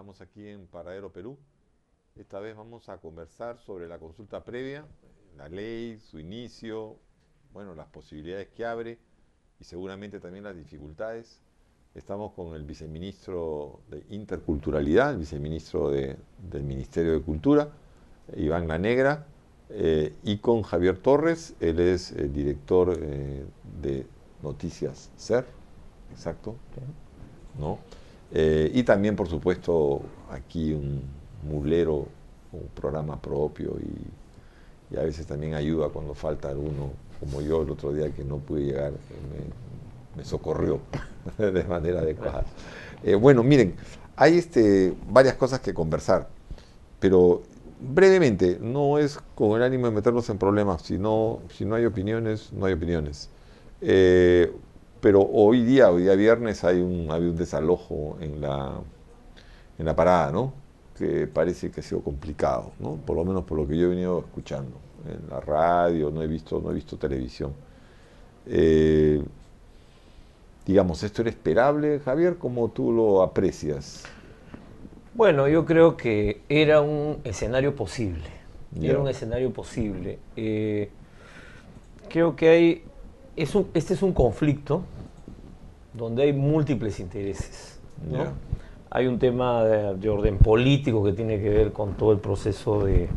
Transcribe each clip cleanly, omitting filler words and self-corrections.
Estamos aquí en Paradero, Perú. Esta vez vamos a conversar sobre la consulta previa, la ley, su inicio, bueno, las posibilidades que abre y seguramente también las dificultades. Estamos con el viceministro de Interculturalidad, el viceministro del Ministerio de Cultura, Iván La Negra, y con Javier Torres, él es el director de Noticias SER, exacto, ¿no? Y también, por supuesto, aquí un mulero, un programa propio y a veces también ayuda cuando falta alguno, como yo el otro día que no pude llegar, me socorrió de manera adecuada. Bueno, miren, hay varias cosas que conversar, pero brevemente, no es con el ánimo de meternos en problemas, sino si no hay opiniones, no hay opiniones. Pero hoy día viernes, hay un desalojo en la parada, ¿no? Que parece que ha sido complicado, ¿no? Por lo menos por lo que yo he venido escuchando en la radio, no he visto televisión. Digamos, ¿esto era esperable, Javier? ¿Cómo tú lo aprecias? Bueno, yo creo que era un escenario posible. Era Ya, un escenario posible. Creo que este es un conflicto donde hay múltiples intereses, ¿no? ya. Hay un tema de orden político que tiene que ver con todo el proceso de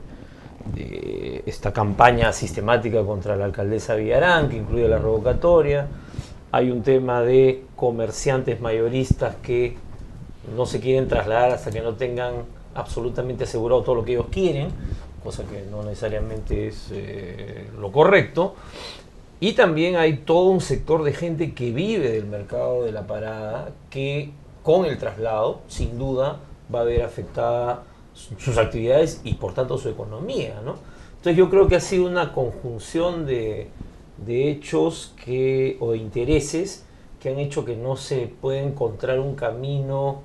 esta campaña sistemática contra la alcaldesa Villarán, que incluye la revocatoria. Hay un tema de comerciantes mayoristas que no se quieren trasladar hasta que no tengan absolutamente asegurado todo lo que ellos quieren, cosa que no necesariamente es lo correcto. Y también hay todo un sector de gente que vive del mercado de la parada, que con el traslado, sin duda, va a ver afectada sus actividades y por tanto su economía, ¿no? Entonces yo creo que ha sido una conjunción de hechos o de intereses que han hecho que no se pueda encontrar un camino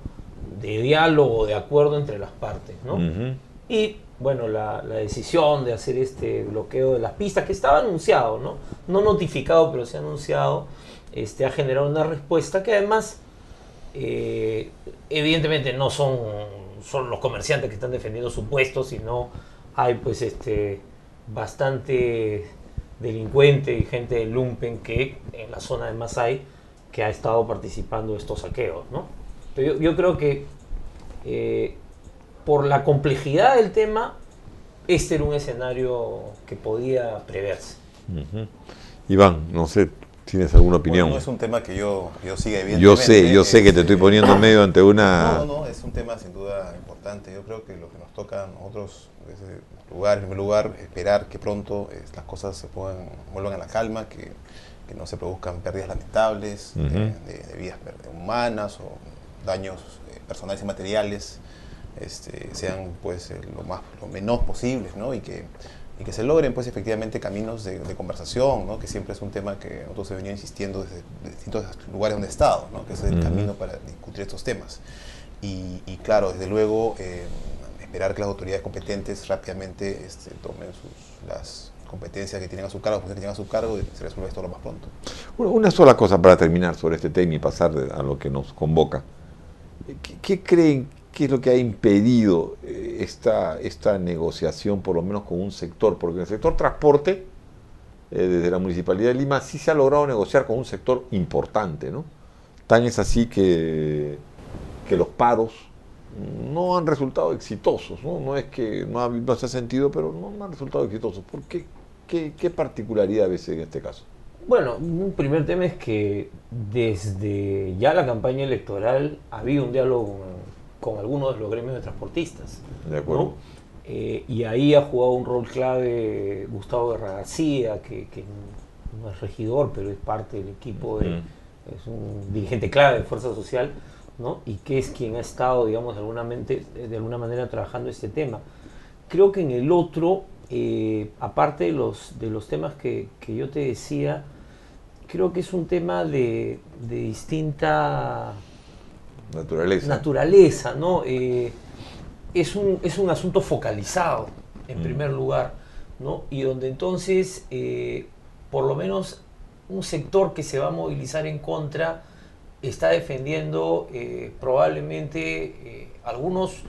de diálogo, de acuerdo entre las partes, ¿no? Ujú. Y bueno, la decisión de hacer este bloqueo de las pistas, que estaba anunciado, ¿no? No notificado, pero se ha anunciado, ha generado una respuesta que además, evidentemente no son los comerciantes que están defendiendo su puesto, sino hay pues bastante delincuente y gente de lumpen que en la zona de Masai que ha estado participando de estos saqueos, ¿no? Pero yo creo que eh, por la complejidad del tema, este era un escenario que podía preverse. Ujú. Iván, no sé, ¿tienes alguna Bueno, no opinión? es un tema que yo siga Yo evidentemente. sé que te estoy poniendo en medio ante No, una... no, es un tema sin duda importante. Yo creo que lo que nos toca a nosotros, desde lugar, en primer lugar, esperar que pronto las cosas vuelvan a la calma, que no se produzcan pérdidas lamentables Ujú. de vidas humanas o daños personales y materiales, sean pues lo menos posibles, ¿no? Y que se logren pues efectivamente caminos de conversación, ¿no? Que siempre es un tema que nosotros se venía insistiendo desde distintos lugares donde he estado, ¿no? Que ese es el Ujú. camino para discutir estos temas. Y claro, desde luego, esperar que las autoridades competentes rápidamente tomen las competencias que tienen a su cargo, que tienen a su cargo, y se resuelva esto lo más pronto. Una sola cosa para terminar sobre este tema y pasar a lo que nos convoca. ¿Qué creen que es lo que ha impedido esta negociación, por lo menos con un sector? Porque en el sector transporte, desde la Municipalidad de Lima, sí se ha logrado negociar con un sector importante, ¿no? Tan es así que los paros no han resultado exitosos, ¿no? No es que no se ha sentido, pero no han resultado exitosos. ¿Por qué? ¿Qué particularidad ves en este caso? Bueno, un primer tema es que desde ya la campaña electoral había un diálogo con algunos de los gremios de transportistas, De acuerdo. ¿no? Y ahí ha jugado un rol clave Gustavo Guerra García, que no es regidor, pero es parte del equipo Ujú. es un dirigente clave de Fuerza Social, ¿no? Y que es quien ha estado, digamos, de alguna manera trabajando este tema. Creo que en el otro, aparte de los temas que yo te decía, creo que es un tema de distinta Naturaleza. naturaleza, ¿no? Es un asunto focalizado, en Mm. primer lugar, ¿no? Y donde entonces, por lo menos, un sector que se va a movilizar en contra está defendiendo probablemente algunos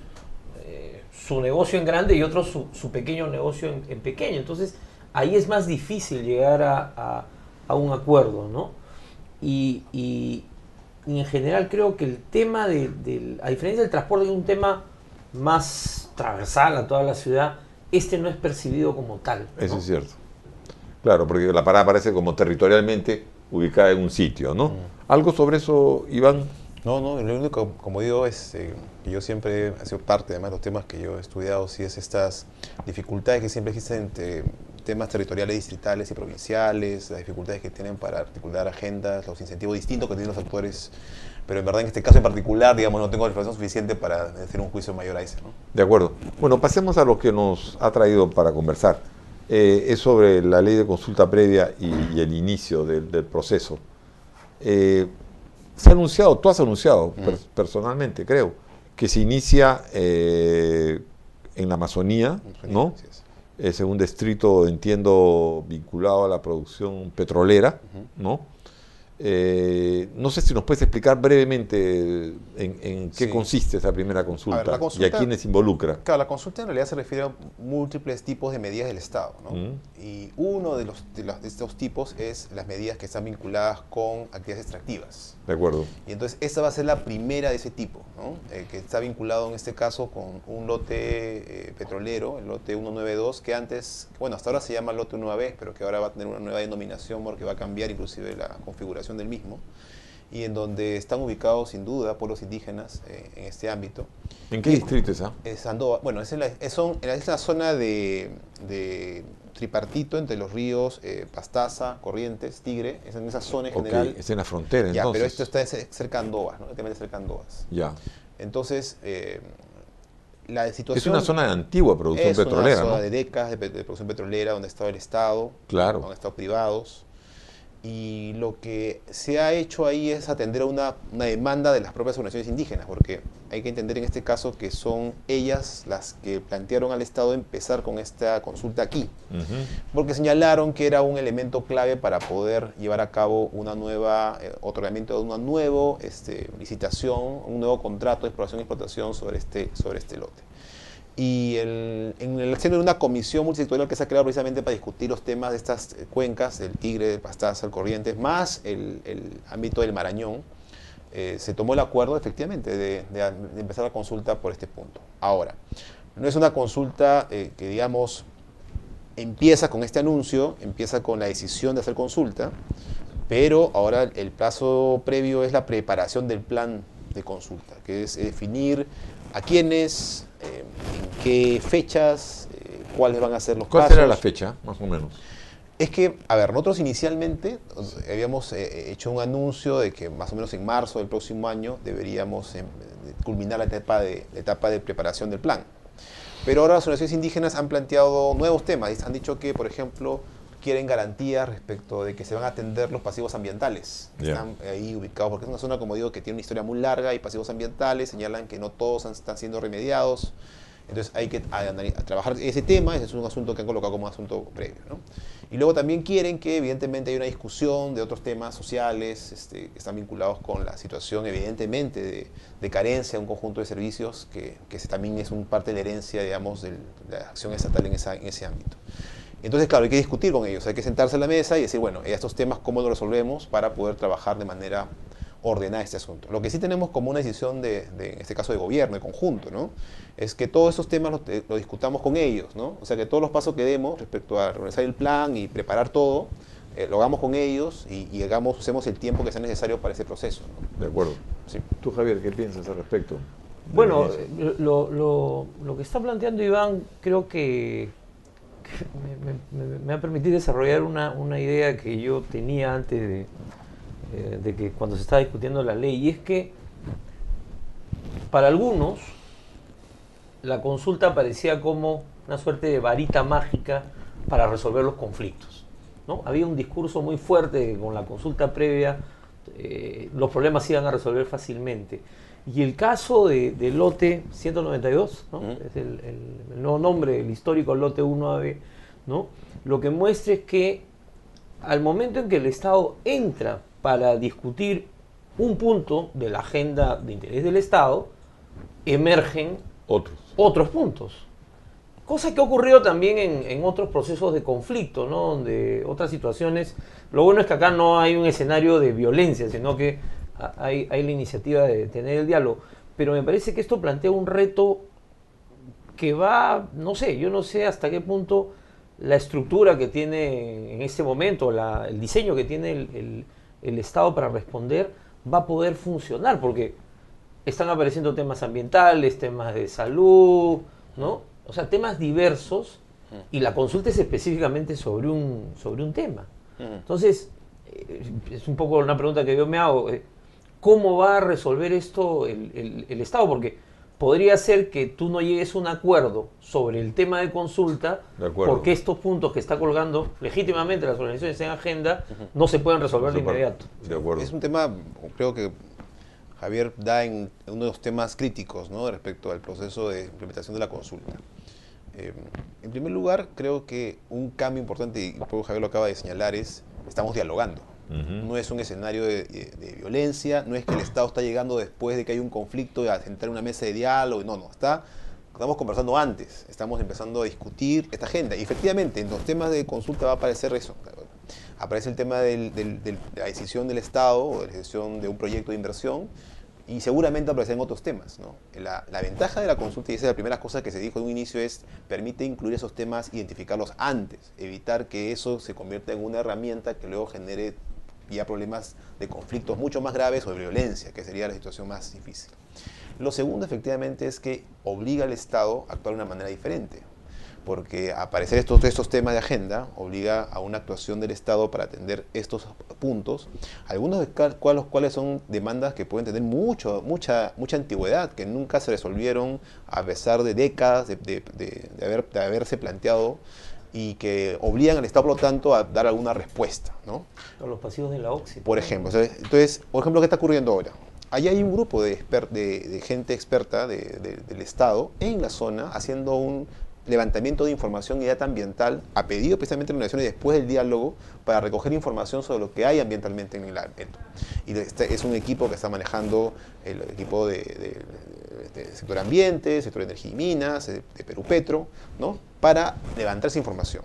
su negocio en grande y otros su pequeño negocio en pequeño. Entonces, ahí es más difícil llegar a un acuerdo, ¿no? Y en general creo que el tema a diferencia del transporte, que es un tema más transversal a toda la ciudad, este no es percibido como tal, ¿no? Eso es cierto. Claro, porque la parada parece como territorialmente ubicada en un sitio, ¿no? ¿Algo sobre eso, Iván? No, lo único, como digo, es que yo siempre he sido parte, además, de los temas que yo he estudiado, sí es estas dificultades que siempre existen entre temas territoriales, distritales y provinciales, las dificultades que tienen para articular agendas, los incentivos distintos que tienen los actores, pero en verdad en este caso en particular, digamos, no tengo la información suficiente para hacer un juicio mayor a ese, ¿no? De acuerdo. Bueno, pasemos a lo que nos ha traído para conversar. Es sobre la ley de consulta previa y el inicio del proceso. Se ha anunciado, tú has anunciado personalmente, creo, que se inicia en la Amazonía, ¿no? Es en un distrito, entiendo, vinculado a la producción petrolera, ¿no? No sé si nos puedes explicar brevemente en qué consiste esa primera consulta, a ver, la consulta y a quiénes involucra. Claro, la consulta en realidad se refiere a múltiples tipos de medidas del Estado, ¿no? Y uno de estos tipos es las medidas que están vinculadas con actividades extractivas. De acuerdo. Y entonces esta va a ser la primera de ese tipo, ¿no? Que está vinculado en este caso con un lote petrolero, el lote 192, que antes, bueno, hasta ahora se llama lote 1AB, pero que ahora va a tener una nueva denominación porque va a cambiar inclusive la configuración del mismo, y en donde están ubicados sin duda pueblos indígenas en este ámbito. ¿En qué distrito es esa? Es Andoa, bueno, es la zona de tripartito entre los ríos Pastaza, Corrientes, Tigre, es en esa zona en general. Es en la frontera, ya, entonces. pero esto está cerca de Andoas, ¿no? Este cerca de Andoas. Ya. Entonces, la situación... Es una zona de antigua producción petrolera, es una zona ¿no? de décadas de producción petrolera, donde ha estado el Estado, claro, donde han estado privados. Y lo que se ha hecho ahí es atender a una demanda de las propias organizaciones indígenas, porque hay que entender en este caso que son ellas las que plantearon al Estado empezar con esta consulta aquí, porque señalaron que era un elemento clave para poder llevar a cabo una nueva otorgamiento de una nueva licitación, un nuevo contrato de exploración y explotación sobre este lote. Y en el seno de una comisión multisectorial que se ha creado precisamente para discutir los temas de estas cuencas, el Tigre, el Pastaza, el Corrientes, más el ámbito del Marañón, se tomó el acuerdo efectivamente de empezar la consulta por este punto. Ahora, no es una consulta que digamos empieza con este anuncio, empieza con la decisión de hacer consulta, pero ahora el plazo previo es la preparación del plan de consulta, que es definir a quiénes, en qué fechas, cuáles van a ser los ¿Cuál pasos. será la fecha, más o menos? Es que, a ver, nosotros inicialmente habíamos hecho un anuncio de que más o menos en marzo del próximo año deberíamos culminar la etapa de preparación del plan. Pero ahora las organizaciones indígenas han planteado nuevos temas. Han dicho que, por ejemplo, quieren garantías respecto de que se van a atender los pasivos ambientales que están ahí ubicados, porque es una zona, como digo, que tiene una historia muy larga y pasivos ambientales, señalan que no todos están siendo remediados, entonces hay que trabajar ese tema, ese es un asunto que han colocado como un asunto previo, ¿no? Y luego también quieren que evidentemente haya una discusión de otros temas sociales que están vinculados con la situación evidentemente de carencia de un conjunto de servicios que también es parte de la herencia, digamos, de la acción estatal en ese ámbito. Entonces, claro, hay que discutir con ellos, hay que sentarse a la mesa y decir, bueno, estos temas, ¿cómo los resolvemos para poder trabajar de manera ordenada este asunto? Lo que sí tenemos como una decisión en este caso de gobierno, de conjunto, ¿no? Es que todos esos temas los discutamos con ellos, ¿no? O sea, que todos los pasos que demos respecto a realizar el plan y preparar todo, lo hagamos con ellos y usemos el tiempo que sea necesario para ese proceso, ¿no? De acuerdo. Sí. Tú, Javier, ¿qué piensas al respecto? Bueno, lo que está planteando Iván creo que me ha permitido desarrollar una idea que yo tenía antes de que cuando se estaba discutiendo la ley, y es que para algunos la consulta parecía como una suerte de varita mágica para resolver los conflictos, ¿no? Había un discurso muy fuerte de que con la consulta previa los problemas se iban a resolver fácilmente. Y el caso del lote 192, ¿no? Es el nuevo nombre, el histórico lote 1AB, ¿no? Lo que muestra es que al momento en que el Estado entra para discutir un punto de la agenda de interés del Estado, emergen otros puntos. Cosa que ha ocurrido también en otros procesos de conflicto, ¿no? Donde otras situaciones, lo bueno es que acá no hay un escenario de violencia, sino que hay la iniciativa de tener el diálogo. Pero me parece que esto plantea un reto que va, no sé, yo no sé hasta qué punto la estructura que tiene en este momento, el diseño que tiene el Estado para responder, va a poder funcionar, porque están apareciendo temas ambientales, temas de salud, ¿no? O sea, temas diversos, y la consulta es específicamente sobre un tema. Entonces, es un poco una pregunta que yo me hago, ¿cómo va a resolver esto el Estado? Porque podría ser que tú no llegues a un acuerdo sobre el tema de consulta, porque estos puntos que está colgando legítimamente las organizaciones en agenda no se pueden resolver de inmediato. De acuerdo. Es un tema, creo que Javier da en uno de los temas críticos, ¿no?, respecto al proceso de implementación de la consulta. En primer lugar, creo que un cambio importante, y Javier lo acaba de señalar, es estamos dialogando. No es un escenario de violencia, no es que el Estado está llegando después de que hay un conflicto a sentar en una mesa de diálogo, no, estamos conversando antes, estamos empezando a discutir esta agenda. Y efectivamente, en los temas de consulta va a aparecer eso. Aparece el tema de la decisión del Estado, o de la decisión de un proyecto de inversión, y seguramente aparecerán otros temas, ¿no? La ventaja de la consulta, y esa es la primera cosa que se dijo en un inicio, es permite incluir esos temas, identificarlos antes, evitar que eso se convierta en una herramienta que luego genere ya problemas de conflictos mucho más graves o de violencia, que sería la situación más difícil. Lo segundo, efectivamente, es que obliga al Estado a actuar de una manera diferente, porque aparecer estos temas de agenda obliga a una actuación del Estado para atender estos puntos, algunos de los cuales son demandas que pueden tener mucha antigüedad, que nunca se resolvieron a pesar de décadas de haberse planteado, y que obligan al Estado, por lo tanto, a dar alguna respuesta, ¿no? Los pasivos de la OXI. Por ejemplo. Entonces, por ejemplo, ¿qué está ocurriendo ahora? Allá hay un grupo de gente experta del Estado en la zona haciendo un levantamiento de información y data ambiental a pedido precisamente de las organizaciones después del diálogo, para recoger información sobre lo que hay ambientalmente en el evento. Y es un equipo que está manejando el equipo de sector ambiente, sector energía y minas, de Perú Petro, ¿no?, para levantar esa información.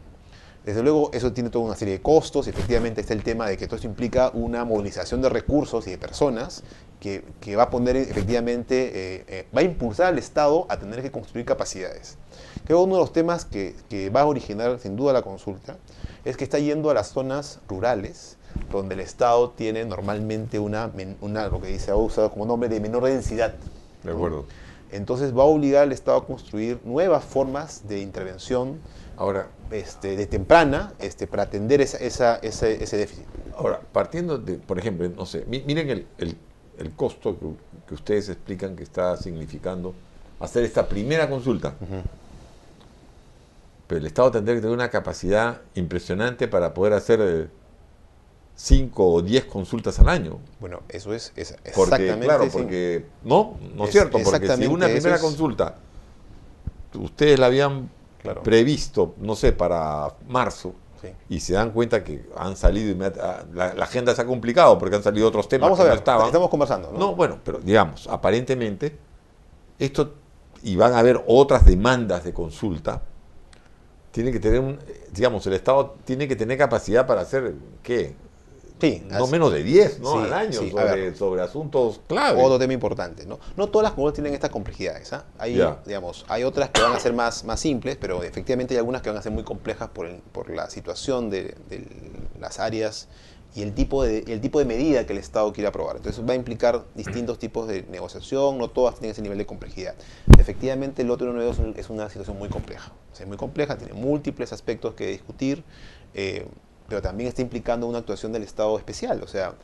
Desde luego, eso tiene toda una serie de costos, y efectivamente está el tema de que todo esto implica una movilización de recursos y de personas que va a poner efectivamente, va a impulsar al Estado a tener que construir capacidades. Creo que uno de los temas que va a originar sin duda la consulta es que está yendo a las zonas rurales, donde el Estado tiene normalmente lo que se ha usado como nombre de menor densidad. De acuerdo. Entonces va a obligar al Estado a construir nuevas formas de intervención ahora, de temprana, para atender ese déficit. Ahora, partiendo de, por ejemplo, no sé, miren el costo que ustedes explican que está significando hacer esta primera consulta. Pero el Estado tendría que tener una capacidad impresionante para poder hacer 5 o 10 consultas al año. Bueno, eso es porque, exactamente... claro, porque... No es cierto, porque si una primera consulta, ustedes la habían previsto, no sé, para marzo, y se dan cuenta que han salido, la agenda se ha complicado porque han salido otros temas que no estaban. Estamos conversando, ¿no? No, bueno, pero digamos, aparentemente, esto, y van a haber otras demandas de consulta, tiene que tener, digamos, el Estado tiene que tener capacidad para hacer, ¿qué? Sí, no menos de 10, ¿no?, sí, al año, sí, sobre asuntos clave. Otro tema importante, ¿no? No todas las consultas tienen estas complejidades, ¿eh? Hay otras que van a ser más simples, pero efectivamente hay algunas que van a ser muy complejas por la situación de las áreas y el tipo de medida que el Estado quiere aprobar. Entonces va a implicar distintos tipos de negociación, no todas tienen ese nivel de complejidad. Efectivamente, el otro nuevo es una situación muy compleja. O sea, es muy compleja, tiene múltiples aspectos que discutir, pero también está implicando una actuación del Estado especial. O sea,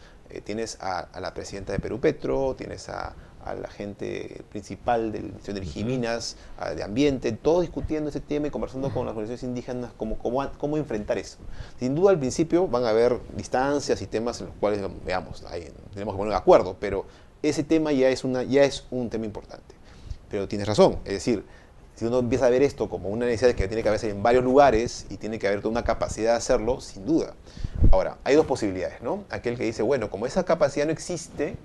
tienes a la presidenta de Perú Petro, tienes a la gente principal del Ministerio de Energía y Minas, de Ambiente, todos discutiendo ese tema y conversando con las organizaciones indígenas cómo enfrentar eso. Sin duda, al principio van a haber distancias y temas en los cuales, veamos, tenemos que poner de acuerdo, pero ese tema ya es un tema importante. Pero tienes razón, es decir, si uno empieza a ver esto como una necesidad que tiene que haberse en varios lugares y tiene que haber toda una capacidad de hacerlo, sin duda. Ahora, hay dos posibilidades, ¿no? Aquel que dice, bueno, como esa capacidad no existe,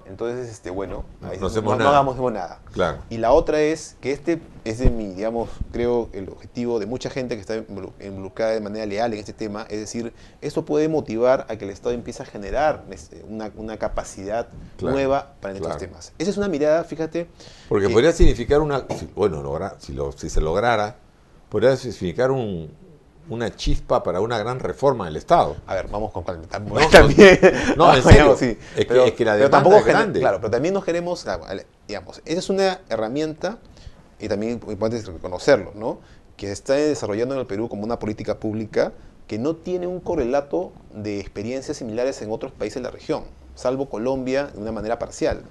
Entonces, bueno, ahí No hacemos no nada. hagamos nada. Claro. Y la otra es que este es de mi, digamos, creo, el objetivo de mucha gente que está involucrada de manera leal en este tema. Es decir, esto puede motivar a que el Estado empiece a generar una capacidad Claro, nueva para estos claro. temas. Esa es una mirada, fíjate. Porque que- podría significar si se lograra, podría significar una chispa para una gran reforma del Estado. A ver, vamos con calma. No, También. no, en serio. Sí, Es que la demanda tampoco es grande. Claro, pero también nos queremos, digamos, esa es una herramienta, y también importante reconocerlo, ¿no? Que está desarrollando en el Perú como una política pública que no tiene un correlato de experiencias similares en otros países de la región, salvo Colombia de una manera parcial.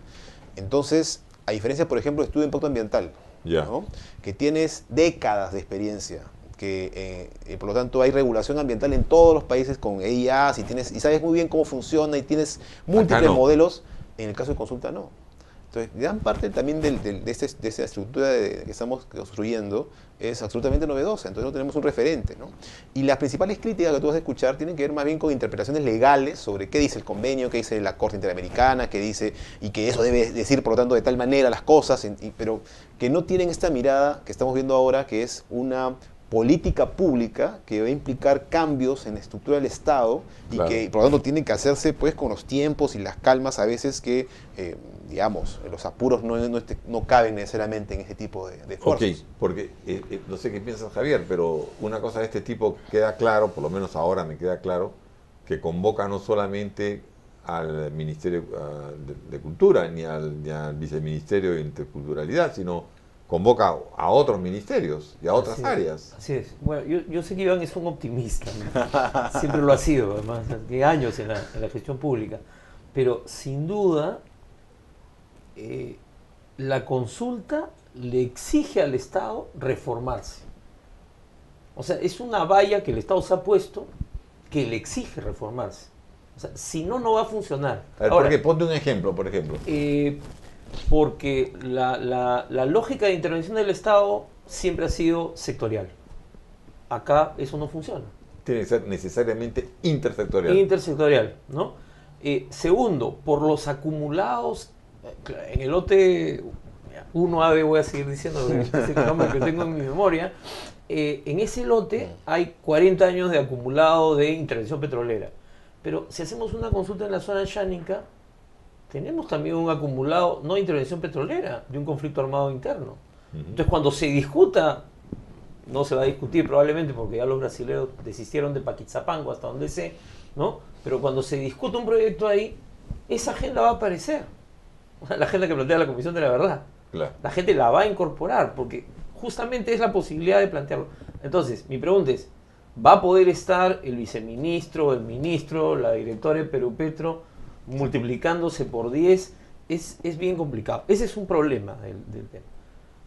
Entonces, a diferencia, por ejemplo, del estudio de impacto ambiental, Ya. ¿no? Que tienes décadas de experiencia, que por lo tanto hay regulación ambiental en todos los países con EIAs y sabes muy bien cómo funciona y tienes múltiples no. modelos. En el caso de consulta no. Entonces, gran parte también de esta estructura que estamos construyendo es absolutamente novedosa, entonces no tenemos un referente, ¿no? Y las principales críticas que tú vas a escuchar tienen que ver más bien con interpretaciones legales sobre qué dice el convenio, qué dice la Corte Interamericana, qué dice, y que eso debe decir, por lo tanto, de tal manera las cosas, pero que no tienen esta mirada que estamos viendo ahora, que es una política pública que va a implicar cambios en la estructura del Estado y Claro. que por lo tanto tiene que hacerse pues con los tiempos y las calmas a veces que, digamos, los apuros no caben necesariamente en este tipo de Ok, esfuerzos. porque no sé qué piensas, Javier, pero una cosa de este tipo queda claro, por lo menos ahora me queda claro, que convoca no solamente al Ministerio de Cultura ni al Viceministerio de Interculturalidad, sino convoca a otros ministerios y a otras Así es, áreas. Así es. Bueno, yo sé que Iván es un optimista, ¿no? Siempre lo ha sido, además, de años en la gestión pública. Pero sin duda, la consulta le exige al Estado reformarse. O sea, es una valla que el Estado se ha puesto que le exige reformarse. O sea, si no, no va a funcionar. A ver, Ahora, ¿por qué? Ponte un ejemplo, por ejemplo. porque la lógica de intervención del Estado siempre ha sido sectorial. Acá eso no funciona. Tiene que ser necesariamente intersectorial. Intersectorial, ¿no? Segundo, por los acumulados, en el lote 1AB, voy a seguir diciendo, es el nombre que tengo en mi memoria, en ese lote hay 40 años de acumulado de intervención petrolera. Pero si hacemos una consulta en la zona shánica, tenemos también un acumulado, no de intervención petrolera, de un conflicto armado interno. Entonces, cuando se discuta, no se va a discutir probablemente porque ya los brasileños desistieron de Paquitzapango hasta donde sé, ¿no? Pero cuando se discute un proyecto ahí, esa agenda va a aparecer. La agenda que plantea la Comisión de la Verdad. Claro. La gente la va a incorporar porque justamente es la posibilidad de plantearlo. Entonces, mi pregunta es, ¿va a poder estar el viceministro, el ministro, la directora de Perupetro multiplicándose por 10? Es bien complicado. Ese es un problema del tema,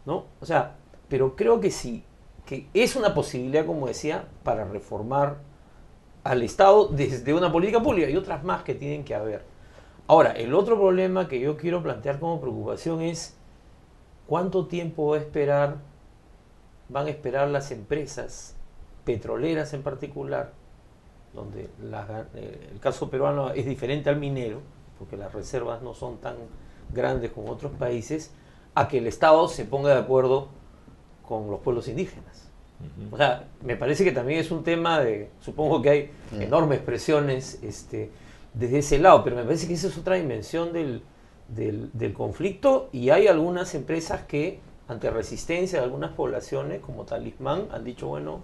¿no? O sea, pero creo que sí, que es una posibilidad, como decía, para reformar al Estado desde una política pública y otras más que tienen que haber. Ahora, el otro problema que yo quiero plantear como preocupación es ¿cuánto tiempo van a esperar las empresas petroleras en particular, donde el caso peruano es diferente al minero, porque las reservas no son tan grandes como otros países, a que el Estado se ponga de acuerdo con los pueblos indígenas? O sea, me parece que también es un tema de, supongo que hay enormes presiones desde ese lado, pero me parece que esa es otra dimensión del conflicto, y hay algunas empresas que, ante resistencia de algunas poblaciones, como Talismán, han dicho, bueno,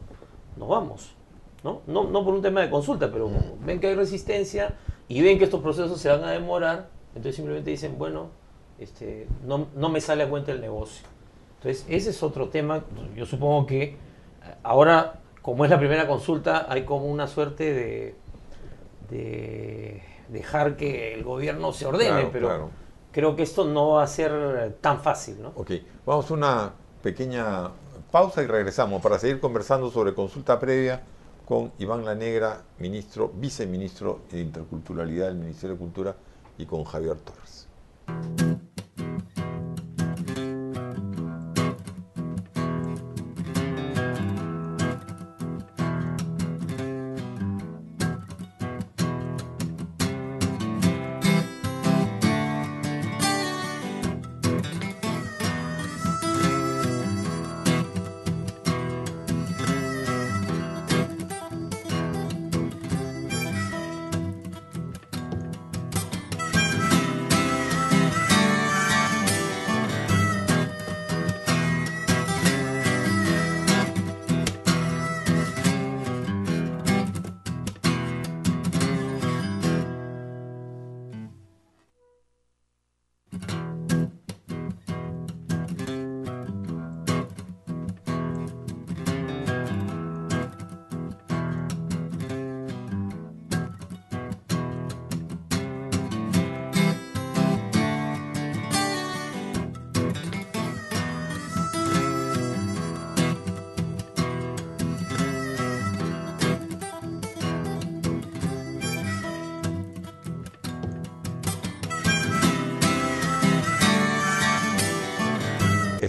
nos vamos, ¿no? No por un tema de consulta, pero ven que hay resistencia y ven que estos procesos se van a demorar, entonces simplemente dicen, bueno, no me sale a cuenta el negocio. Entonces, ese es otro tema. Yo supongo que ahora, como es la primera consulta, hay como una suerte de dejar que el gobierno se ordene, Claro, pero claro. creo que esto no va a ser tan fácil, ¿no? Ok, vamos a una pequeña pausa y regresamos para seguir conversando sobre consulta previa con Iván La Negra, viceministro de Interculturalidad del Ministerio de Cultura, y con Javier Torres.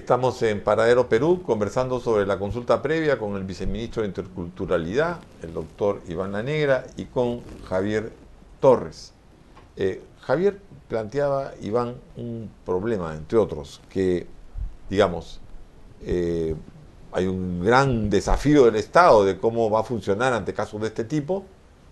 Estamos en Paradero Perú conversando sobre la consulta previa con el viceministro de Interculturalidad, el doctor Iván La Negra, y con Javier Torres. Javier planteaba, Iván, un problema, entre otros, que, digamos, hay un gran desafío del Estado de cómo va a funcionar ante casos de este tipo.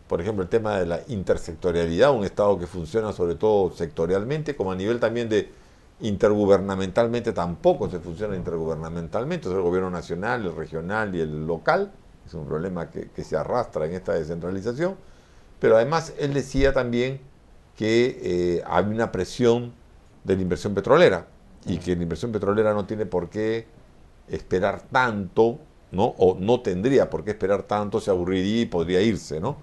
Por ejemplo, el tema de la intersectorialidad, un Estado que funciona sobre todo sectorialmente, como a nivel también de intergubernamentalmente tampoco se funciona intergubernamentalmente, es el gobierno nacional, el regional y el local, es un problema que se arrastra en esta descentralización, pero además él decía también que hay una presión de la inversión petrolera y que la inversión petrolera no tiene por qué esperar tanto, ¿no? O no tendría por qué esperar tanto, se aburriría y podría irse, ¿no?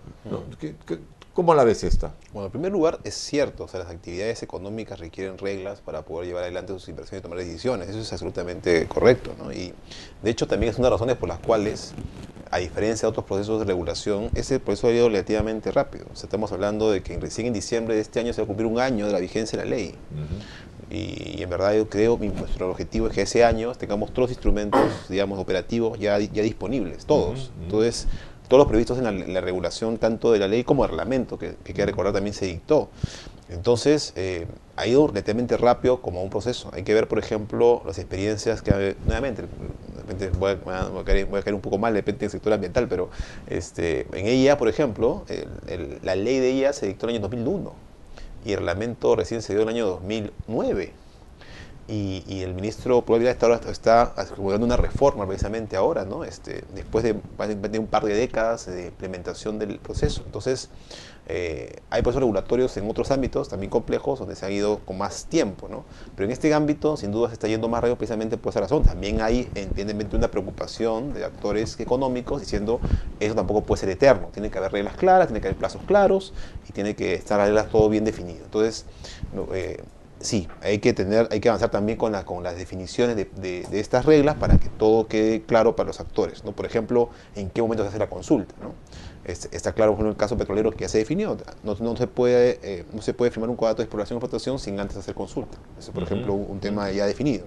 ¿Cómo la ves esta? Bueno, en primer lugar, es cierto, o sea, las actividades económicas requieren reglas para poder llevar adelante sus inversiones y tomar decisiones, eso es absolutamente correcto, ¿no? Y de hecho también es una de las razones por las cuales, a diferencia de otros procesos de regulación, ese proceso ha ido relativamente rápido. O sea, estamos hablando de que recién en diciembre de este año se va a cumplir un año de la vigencia de la ley. Y en verdad yo creo, nuestro objetivo es que ese año tengamos todos los instrumentos, digamos, operativos ya disponibles, todos. Entonces, todos los previstos en la regulación, tanto de la ley como del reglamento, que hay que recordar también se dictó. Entonces, ha ido relativamente rápido como un proceso. Hay que ver, por ejemplo, las experiencias que, nuevamente, de repente voy a caer un poco mal, de repente en el sector ambiental, pero en ella, por ejemplo, la ley de ella se dictó en el año 2001 y el reglamento recién se dio en el año 2009. Y el ministro probablemente ahora está acomodando una reforma precisamente ahora, ¿no? Después de un par de décadas de implementación del proceso. Entonces, hay procesos regulatorios en otros ámbitos también complejos donde se han ido con más tiempo, ¿no? Pero en este ámbito, sin duda, se está yendo más rápido precisamente por esa razón. También hay, evidentemente, una preocupación de actores económicos diciendo eso tampoco puede ser eterno. Tiene que haber reglas claras, tiene que haber plazos claros y tiene que estar las reglas todo bien definido. Entonces, sí, hay que avanzar también con las definiciones de estas reglas para que todo quede claro para los actores, ¿no? Por ejemplo, en qué momento se hace la consulta, ¿no? Está claro, por ejemplo, en el caso petrolero que ya se definió, no se puede firmar un contrato de exploración y explotación sin antes hacer consulta. Eso, por ejemplo, un tema ya definido.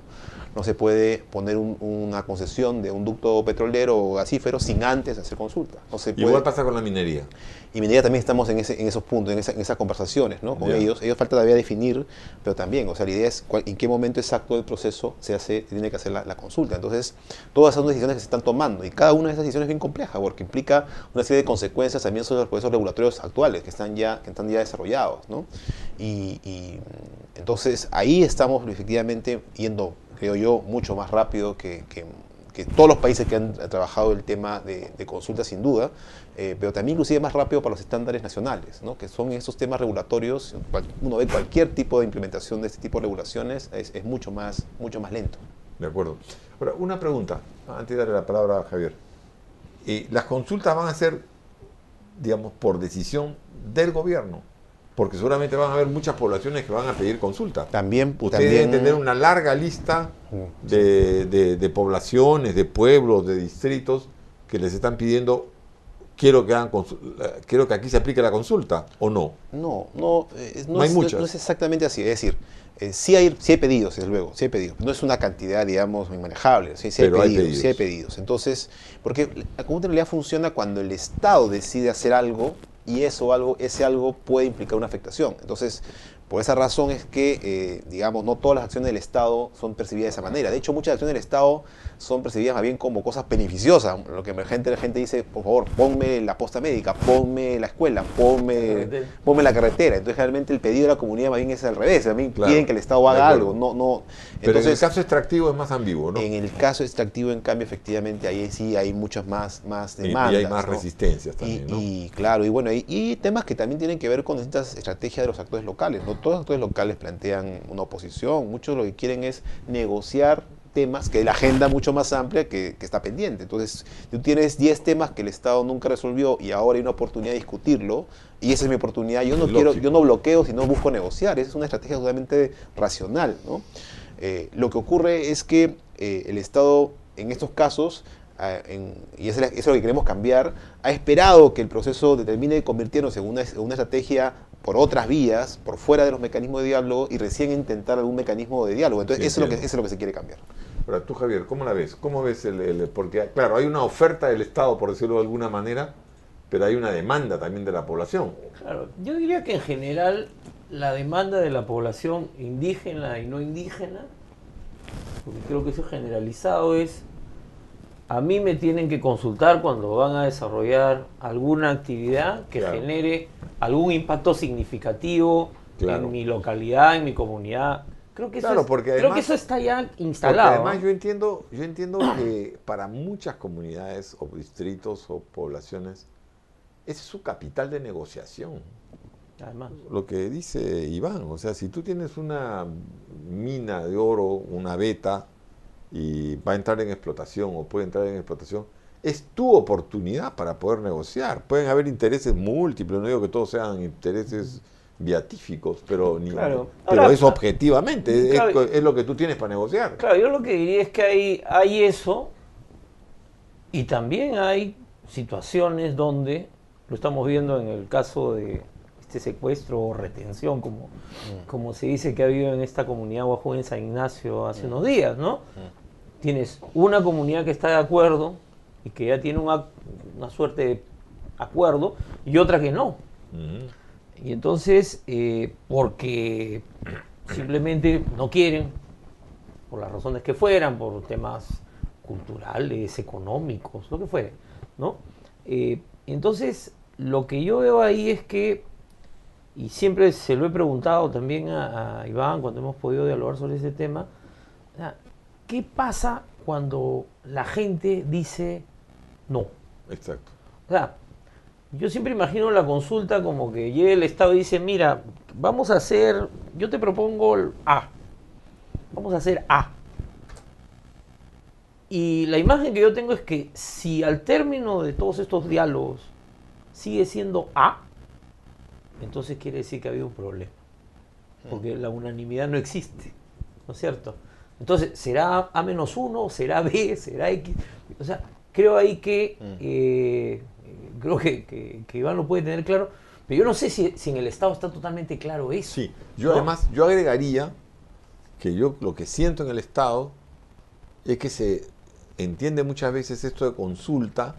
No se puede poner una concesión de un ducto petrolero o gasífero sin antes hacer consulta. No se puede. Igual pasa con la minería. Y minería también estamos en esos puntos, en esas conversaciones, ¿no? Con ellos. Ellos falta todavía definir, pero también, o sea, la idea es en qué momento exacto del proceso se tiene que hacer la consulta. Entonces, todas esas decisiones que se están tomando, y cada una de esas decisiones es bien compleja, porque implica una serie de consecuencias también sobre los procesos regulatorios actuales que están ya desarrollados, ¿no? Y entonces, ahí estamos efectivamente yendo, creo yo, mucho más rápido que todos los países que han trabajado el tema de consulta, sin duda, pero también inclusive más rápido para los estándares nacionales, ¿no? Que son esos temas regulatorios. Uno ve cualquier tipo de implementación de este tipo de regulaciones, es mucho más lento. De acuerdo. Ahora, una pregunta, antes de darle la palabra a Javier. Las consultas van a ser, digamos, por decisión del gobierno, porque seguramente van a haber muchas poblaciones que van a pedir consulta. Ustedes deben tener una larga lista de poblaciones, de pueblos, de distritos que les están pidiendo, quiero que aquí se aplique la consulta, ¿o no? No hay muchas. No es exactamente así. Es decir, sí hay pedidos, desde luego, sí hay pedidos. No es una cantidad, digamos, inmanejable. Sí hay pedidos. Entonces, porque la consulta en realidad funciona cuando el Estado decide hacer algo y ese algo puede implicar una afectación. Entonces, por esa razón es que, digamos, no todas las acciones del Estado son percibidas de esa manera. De hecho, muchas acciones del Estado son percibidas más bien como cosas beneficiosas. Lo que la gente dice, por favor, ponme la posta médica, ponme la escuela, ponme la carretera. Entonces, realmente el pedido de la comunidad más bien es al revés. También quieren que el Estado haga algo. Pero en el caso extractivo es más ambiguo, ¿no? En el caso extractivo, en cambio, efectivamente, ahí sí hay muchas más demandas. Y hay más resistencias también, ¿no? Y claro, y bueno, y temas que también tienen que ver con distintas estrategias de los actores locales, ¿no? Todos los actores locales plantean una oposición. Muchos lo que quieren es negociar temas que la agenda mucho más amplia que está pendiente. Entonces, tú tienes 10 temas que el Estado nunca resolvió y ahora hay una oportunidad de discutirlo, y esa es mi oportunidad. Yo no bloqueo, sino busco negociar. Esa es una estrategia totalmente racional, ¿no? Lo que ocurre es que el Estado, en estos casos, y eso es lo que queremos cambiar, ha esperado que el proceso termine convirtiéndose en una estrategia por otras vías, por fuera de los mecanismos de diálogo, y recién intentar algún mecanismo de diálogo. Entonces, eso es lo que se quiere cambiar. Ahora, tú, Javier, ¿cómo la ves? ¿Cómo ves porque, claro, hay una oferta del Estado, por decirlo de alguna manera, pero hay una demanda también de la población. Claro, yo diría que en general la demanda de la población indígena y no indígena, porque creo que eso es generalizado, es a mí me tienen que consultar cuando van a desarrollar alguna actividad que Claro. genere algún impacto significativo Claro. en mi localidad, en mi comunidad. Creo que eso, Claro, es- porque creo además- que eso está ya Porque instalado. además ¿no? yo entiendo que para muchas comunidades o distritos o poblaciones, ese es su capital de negociación. Además. Lo que dice Iván, o sea, si tú tienes una mina de oro, una beta, y va a entrar en explotación o puede entrar en explotación, es tu oportunidad para poder negociar. Pueden haber intereses múltiples, no digo que todos sean intereses beatíficos, pero, Claro. pero Ahora, es objetivamente, claro, es lo que tú tienes para negociar. Claro, yo lo que diría es que hay eso y también hay situaciones donde, lo estamos viendo en el caso de este secuestro o retención, como se dice que ha habido en esta comunidad guajú en San Ignacio hace unos días, ¿no? Tienes una comunidad que está de acuerdo y que ya tiene una suerte de acuerdo y otra que no. Ujú. Y entonces, porque simplemente no quieren, por las razones que fueran, por temas culturales, económicos, lo que fuere, ¿no? Entonces, lo que yo veo ahí es que, y siempre se lo he preguntado también a Iván cuando hemos podido dialogar sobre ese tema, o sea, ¿qué pasa cuando la gente dice no? Exacto. O sea, yo siempre imagino la consulta como que llega el Estado y dice, mira, vamos a hacer, yo te propongo el A, vamos a hacer A. Y la imagen que yo tengo es que si al término de todos estos diálogos sigue siendo A, entonces quiere decir que ha habido un problema. Porque la unanimidad no existe, ¿no es cierto? Entonces, ¿será A-1? ¿Será B? ¿Será X? O sea, creo ahí que, creo que Iván lo puede tener claro, pero yo no sé si en el Estado está totalmente claro eso. Sí, yo ¿no? además, yo agregaría que yo lo que siento en el Estado es que se entiende muchas veces esto de consulta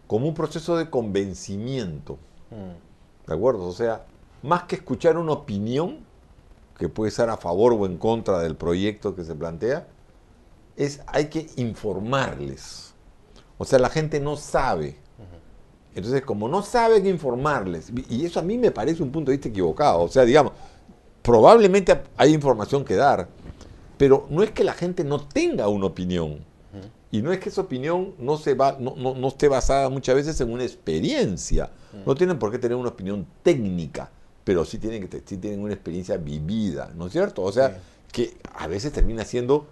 como un proceso de convencimiento, ¿de acuerdo? O sea, más que escuchar una opinión, que puede ser a favor o en contra del proyecto que se plantea, hay que informarles. O sea, la gente no sabe. Entonces, como no sabe, hay que informarles. Y eso a mí me parece un punto de vista equivocado. O sea, digamos, probablemente hay información que dar, pero no es que la gente no tenga una opinión. Y no es que esa opinión no esté basada muchas veces en una experiencia. No tienen por qué tener una opinión técnica, pero sí tienen una experiencia vivida, ¿no es cierto? O sea, que a veces termina siendo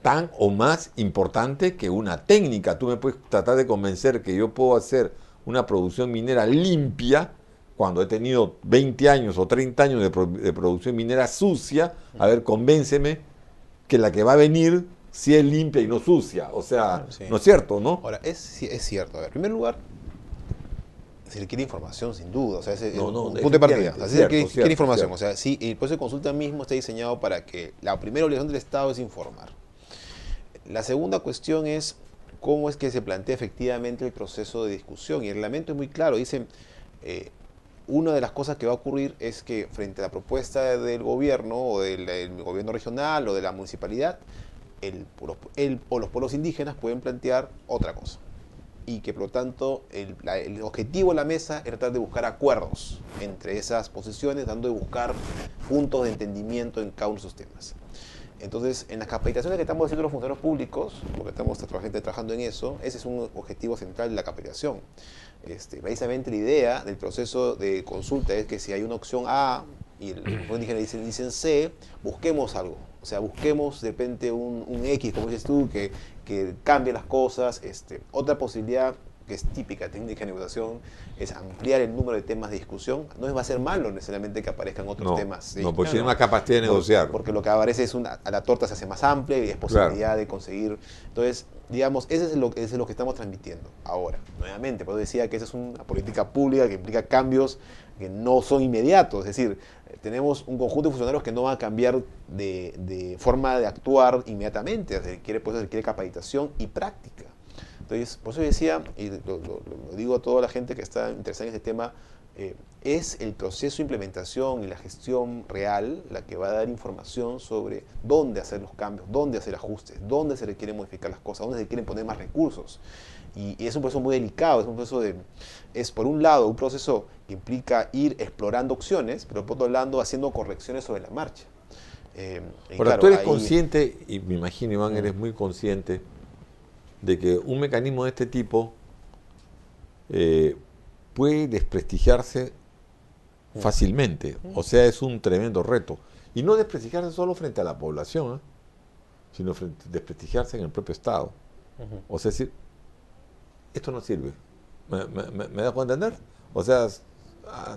tan o más importante que una técnica. Tú me puedes tratar de convencer que yo puedo hacer una producción minera limpia cuando he tenido 20 años o 30 años de producción minera sucia. A ver, convénceme que la que va a venir sí es limpia y no sucia. O sea, Sí. ¿no es cierto, no? Ahora, es cierto. A ver, en primer lugar, se requiere información, sin duda. O sea, ese es un punto de partida. O sea, se requiere información. O sea, sí, el proceso de consulta mismo está diseñado para que la primera obligación del Estado es informar. La segunda cuestión es cómo es que se plantea efectivamente el proceso de discusión. Y el reglamento es muy claro. Dice, una de las cosas que va a ocurrir es que frente a la propuesta del gobierno o del gobierno regional o de la municipalidad, o los pueblos indígenas pueden plantear otra cosa. Y que por lo tanto el objetivo de la mesa es tratar de buscar acuerdos entre esas posiciones, dando de buscar puntos de entendimiento en cada uno de esos temas. Entonces, en las capacitaciones que estamos haciendo los funcionarios públicos, porque estamos trabajando en eso, ese es un objetivo central de la capacitación. Precisamente la idea del proceso de consulta es que si hay una opción A y los indígenas dicen C, busquemos algo. O sea, busquemos de repente un X, como dices tú, que cambie las cosas. Otra posibilidad que es típica técnica de negociación es ampliar el número de temas de discusión. No va a ser malo necesariamente que aparezcan otros temas. ¿Sí? No, porque tiene más capacidad de negociar. Porque lo que aparece es a la torta se hace más amplia y es posibilidad de conseguir. Entonces, digamos, ese es lo que estamos transmitiendo ahora. Nuevamente, por eso decía que esa es una política pública que implica cambios que no son inmediatos. Es decir, tenemos un conjunto de funcionarios que no van a cambiar de forma de actuar inmediatamente. Por eso se requiere capacitación y práctica. Entonces, por eso decía, y lo digo a toda la gente que está interesada en este tema, es el proceso de implementación y la gestión real la que va a dar información sobre dónde hacer los cambios, dónde hacer ajustes, dónde se requieren modificar las cosas, dónde se quieren poner más recursos. Y es un proceso muy delicado, es por un lado un proceso que implica ir explorando opciones, pero por otro lado haciendo correcciones sobre la marcha. Ahora, claro, tú eres consciente, y me imagino, Iván, eres muy consciente de que un mecanismo de este tipo puede desprestigiarse fácilmente. O sea, es un tremendo reto. Y no desprestigiarse solo frente a la población, sino desprestigiarse en el propio Estado. O sea, decir, esto no sirve. ¿Me da cuenta entender? O sea,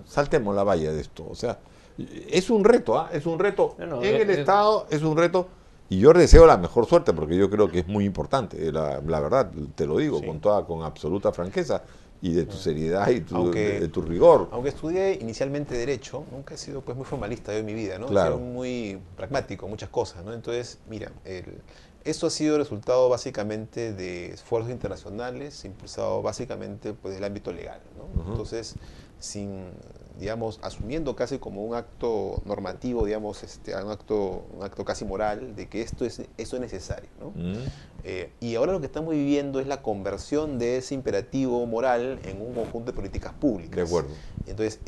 saltemos la valla de esto. O sea, es un reto, es un reto en el Estado, es un reto. Y yo deseo la mejor suerte porque yo creo que es muy importante. La verdad, te lo digo con absoluta franqueza. Y de tu seriedad y de tu rigor. Aunque estudié inicialmente Derecho, nunca he sido pues muy formalista yo en mi vida, ¿no? Claro. He sido muy pragmático, muchas cosas, ¿no? Entonces, mira, esto ha sido resultado básicamente de esfuerzos internacionales, impulsado básicamente pues, del ámbito legal, ¿no? Entonces, digamos, asumiendo casi como un acto normativo, digamos, un acto casi moral, de que eso es necesario, ¿no? Y ahora lo que estamos viviendo es la conversión de ese imperativo moral en un conjunto de políticas públicas. De acuerdo. Entonces,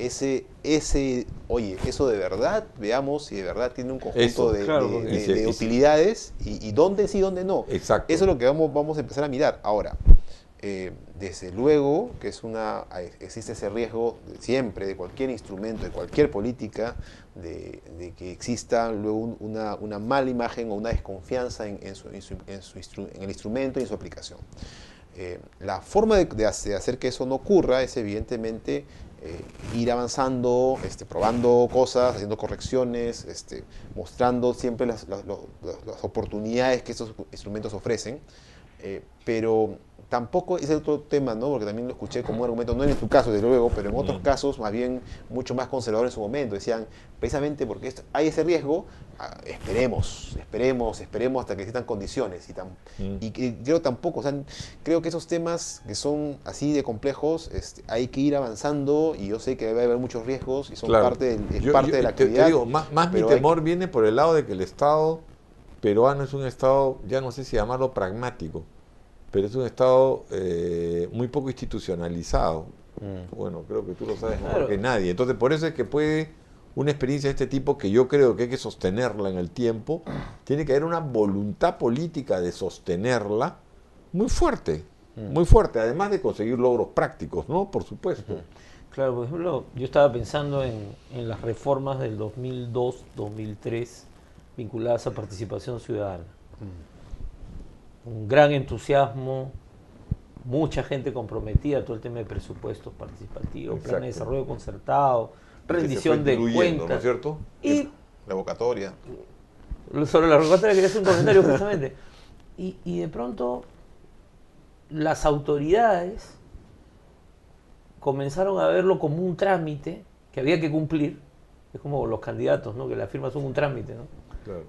oye, eso de verdad, veamos si de verdad tiene un conjunto de utilidades y dónde sí, dónde no. Exacto. Eso es lo que vamos a empezar a mirar. Ahora, desde luego que existe ese riesgo siempre de cualquier instrumento, de cualquier política, de que exista luego una mala imagen o una desconfianza en el instrumento y en su aplicación. La forma de hacer que eso no ocurra es evidentemente ir avanzando, probando cosas, haciendo correcciones, mostrando siempre las oportunidades que estos instrumentos ofrecen, pero tampoco es otro tema, ¿no? Porque también lo escuché como un argumento, no en tu caso, desde luego, pero en otros casos, más bien mucho más conservadores en su momento. Decían, precisamente porque hay ese riesgo, esperemos hasta que existan condiciones. Y creo tampoco, o sea, creo que esos temas que son así de complejos, hay que ir avanzando, y yo sé que debe haber muchos riesgos, y son parte de la actividad. Te digo, más mi temor viene por el lado de que el Estado peruano es un Estado, ya no sé si llamarlo pragmático, pero es un Estado muy poco institucionalizado. Bueno, creo que tú lo sabes mejor que nadie. Entonces, por eso es que puede una experiencia de este tipo, que yo creo que hay que sostenerla en el tiempo, tiene que haber una voluntad política de sostenerla muy fuerte, además de conseguir logros prácticos, ¿no? Por supuesto. Claro, por ejemplo, yo estaba pensando en las reformas del 2002-2003 vinculadas a participación ciudadana. Un gran entusiasmo, mucha gente comprometida, todo el tema de presupuestos participativos, plan de desarrollo concertado, rendición de cuentas, ¿no es cierto? Y revocatoria. Sobre la revocatoria quería hacer un comentario justamente. Y de pronto las autoridades comenzaron a verlo como un trámite que había que cumplir. Es como los candidatos, ¿no? Que las firmas son un trámite, ¿no? Claro.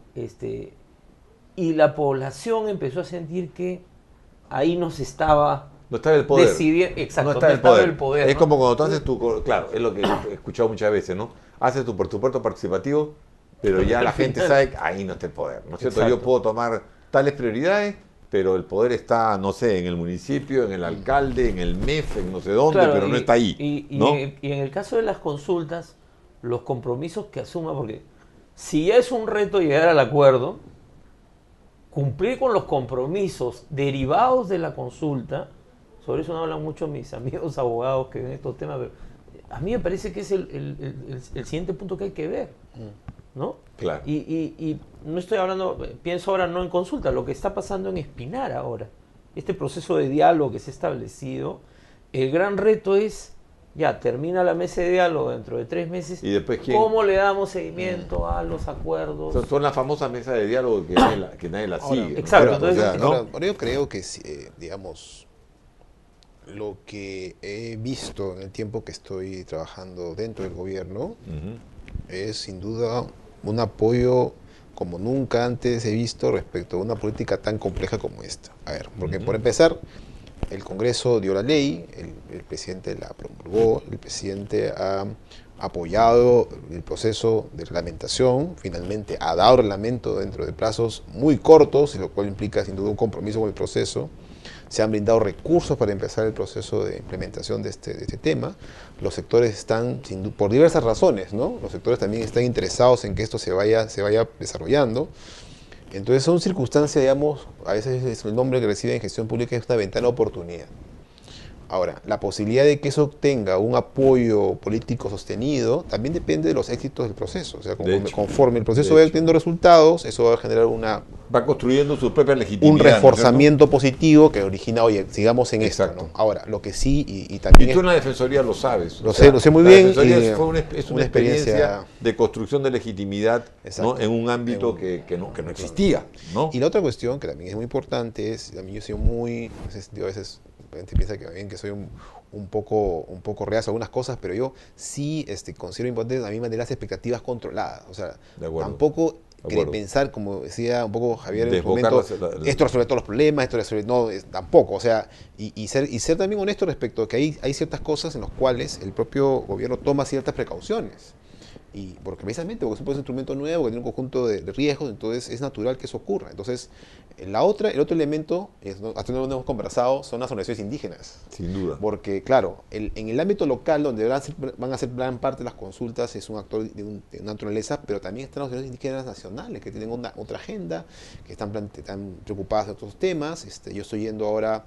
Y la población empezó a sentir que ahí no estaba el poder. Decidiendo, exacto, no estaba el poder. Es ¿no? como cuando tú haces claro, es lo que he escuchado muchas veces, ¿no? Haces tu presupuesto participativo, pero ya la gente sabe que ahí no está el poder, ¿no es cierto? Exacto. Yo puedo tomar tales prioridades, pero el poder está, no sé, en el municipio, en el alcalde, en el MEF, en no sé dónde, claro, pero no está ahí. ¿no? Y en el caso de las consultas, los compromisos que asuma, porque si ya es un reto llegar al acuerdo, cumplir con los compromisos derivados de la consulta, sobre eso no hablan mucho mis amigos abogados que ven estos temas, pero a mí me parece que es el siguiente punto que hay que ver, ¿no? Claro. Y no estoy hablando, pienso ahora no en consulta, lo que está pasando en Espinar ahora, este proceso de diálogo que se ha establecido, el gran reto es, ya termina la mesa de diálogo dentro de 3 meses, ¿y después quién? ¿Cómo le damos seguimiento a los acuerdos? Son las famosas mesas de diálogo que nadie la sigue. Exacto. ¿no? Entonces, ahora yo creo que, digamos, Lo que he visto en el tiempo que estoy trabajando dentro del gobierno es sin duda un apoyo como nunca antes he visto respecto a una política tan compleja como esta. A ver, porque por empezar, el Congreso dio la ley, el presidente la promulgó, el presidente ha apoyado el proceso de reglamentación, finalmente ha dado reglamento dentro de plazos muy cortos, lo cual implica sin duda un compromiso con el proceso. Se han brindado recursos para empezar el proceso de implementación de este tema. Los sectores están, por diversas razones, ¿no? Los sectores también están interesados en que esto se vaya desarrollando. Entonces son circunstancias, digamos, a veces es el nombre que recibe en gestión pública es una ventana de oportunidad. Ahora, la posibilidad de que eso tenga un apoyo político sostenido también depende de los éxitos del proceso. O sea, conforme el proceso vaya teniendo resultados, eso va a generar va construyendo su propia legitimidad. Un reforzamiento positivo que origina, oye, sigamos en esto, ¿no? Ahora, lo que sí, y también... Y tú en la Defensoría lo sabes. Lo sé muy bien. Es una experiencia de construcción de legitimidad, ¿no? En un ámbito que no existía, ¿no? Y la otra cuestión que también es muy importante es, a mí yo soy muy, a veces piensa que soy un poco reacio a algunas cosas, pero yo sí considero importante también mantener las expectativas controladas. O sea, tampoco pensar, como decía un poco Javier en el momento, esto resuelve todos los problemas, esto resuelve... No, tampoco. O sea, y ser también honesto respecto a que hay ciertas cosas en las cuales el propio gobierno toma ciertas precauciones. Y porque precisamente porque es un instrumento nuevo que tiene un conjunto de riesgos, entonces es natural que eso ocurra. Entonces, el otro elemento, hasta donde hemos conversado, son las organizaciones indígenas. Sin duda. Porque, claro, en el ámbito local, donde van a ser gran parte de las consultas, es un actor de una naturaleza, pero también están las organizaciones indígenas nacionales, que tienen otra agenda, que están preocupadas de otros temas. Yo estoy yendo ahora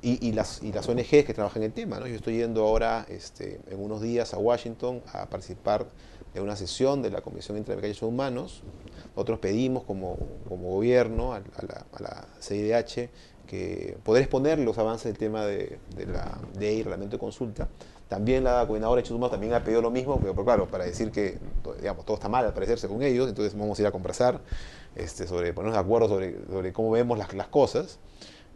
y las ONGs que trabajan en el tema, ¿no? Yo estoy yendo ahora en unos días a Washington a participar de una sesión de la Comisión Interamericana de Derechos Humanos. Nosotros pedimos como gobierno a la CIDH que poder exponer los avances del tema de la ley, reglamento de consulta. También la Coordinadora de Derechos Humanos también ha pedido lo mismo, pero claro, para decir que digamos, todo está mal al parecer según ellos, entonces vamos a ir a conversar, ponernos de acuerdo sobre cómo vemos las cosas.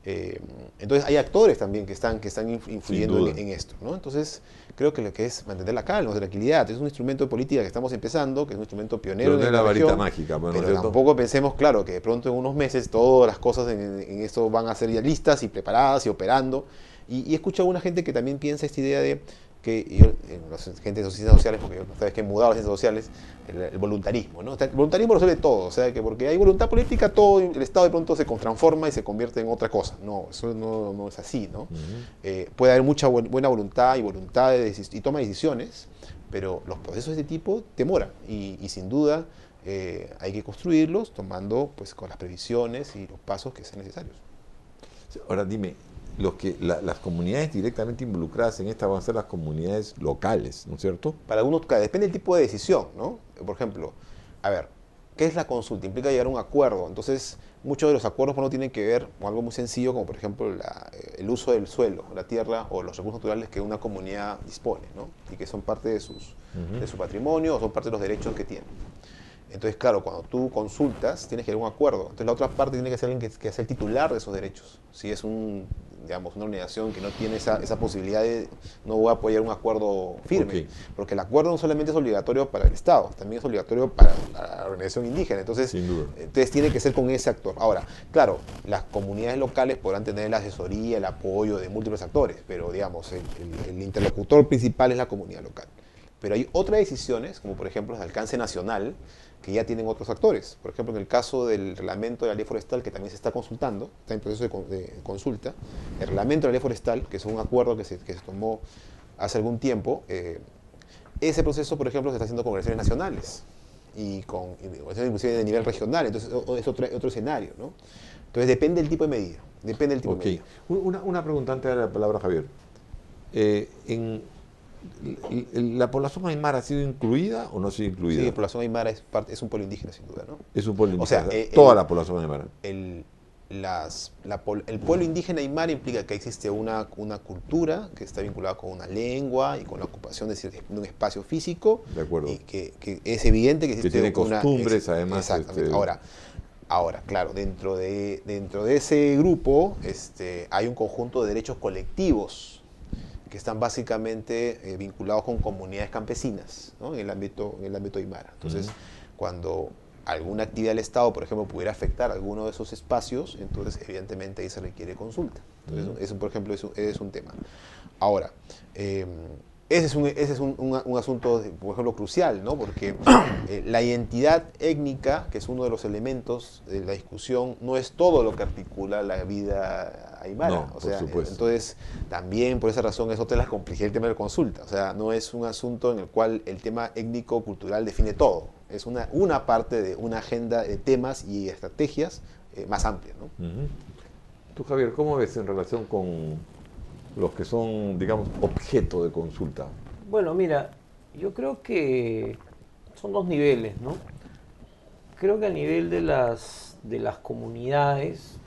Entonces hay actores también que están influyendo en esto, ¿no? Entonces creo que lo que es mantener la calma, la tranquilidad, es un instrumento de política que estamos empezando, que es un instrumento pionero en la varita región, mágica, bueno, pero tampoco pensemos, claro, que de pronto en unos meses todas las cosas en esto van a ser ya listas y preparadas y operando. Y escucho a una gente que también piensa esta idea de que gente de ciencias sociales, porque yo sabes que he mudado a las ciencias sociales, el voluntarismo, ¿no? El voluntarismo resuelve todo, o sea, que porque hay voluntad política, todo el Estado de pronto se transforma y se convierte en otra cosa. No, eso no es así, ¿no? Puede haber mucha buena voluntad y toma de decisiones, pero los procesos de este tipo demoran y sin duda hay que construirlos tomando pues con las previsiones y los pasos que sean necesarios. Ahora dime, las comunidades directamente involucradas en esta van a ser las comunidades locales, ¿no es cierto? Para algunos, depende del tipo de decisión, ¿no? Por ejemplo, a ver, ¿qué es la consulta? Implica llegar a un acuerdo. Entonces, muchos de los acuerdos no tienen que ver con algo muy sencillo, como por ejemplo el uso del suelo, la tierra o los recursos naturales que una comunidad dispone, ¿no? Y que son parte de su patrimonio o son parte de los derechos que tiene. Entonces, claro, cuando tú consultas, tienes que llegar a un acuerdo. Entonces, la otra parte tiene que ser alguien que sea el titular de esos derechos. Si es una organización que no tiene esa posibilidad no voy a apoyar un acuerdo firme. Porque el acuerdo no solamente es obligatorio para el Estado, también es obligatorio para la organización indígena. Entonces, tiene que ser con ese actor. Ahora, claro, las comunidades locales podrán tener la asesoría, el apoyo de múltiples actores, pero digamos, el interlocutor principal es la comunidad local. Pero hay otras decisiones, como por ejemplo de alcance nacional, que ya tienen otros actores. Por ejemplo, en el caso del reglamento de la ley forestal, que también se está consultando, está en proceso de consulta, el reglamento de la ley forestal, que es un acuerdo que se tomó hace algún tiempo, ese proceso, por ejemplo, se está haciendo con organizaciones nacionales y con organizaciones inclusive de nivel regional, entonces es otro escenario, ¿no? Entonces depende del tipo de medida. Depende del tipo de medida. Una pregunta antes de la palabra, Javier. ¿La población aymara ha sido incluida o no ha sido incluida? Sí, la población aymara es un pueblo indígena, sin duda, ¿no? Es un pueblo indígena, o sea, toda la población aymara. El pueblo indígena aymara implica que existe una cultura que está vinculada con una lengua y con la ocupación de un espacio físico. De acuerdo. Y que es evidente que existe que tiene costumbres, además. Exactamente. Ahora, Ahora, claro, dentro de ese grupo hay un conjunto de derechos colectivos que están básicamente vinculados con comunidades campesinas, ¿no? en el ámbito aymara. Entonces, cuando alguna actividad del Estado, por ejemplo, pudiera afectar alguno de esos espacios, entonces evidentemente ahí se requiere consulta. Entonces, eso, por ejemplo, es un tema. Ahora, ese es un asunto, por ejemplo, crucial, ¿no? Porque la identidad étnica, que es uno de los elementos de la discusión, no es todo lo que articula la vida aymara. No, o sea, por supuesto. entonces, también por esa razón es otra de las complejidades del tema de la consulta. O sea, no es un asunto en el cual el tema étnico-cultural define todo. Es una parte de una agenda de temas y estrategias más amplia, ¿no? Tú, Javier, ¿cómo ves en relación con los que son, digamos, objeto de consulta? Bueno, mira, yo creo que son dos niveles, ¿no? Creo que a nivel de las comunidades,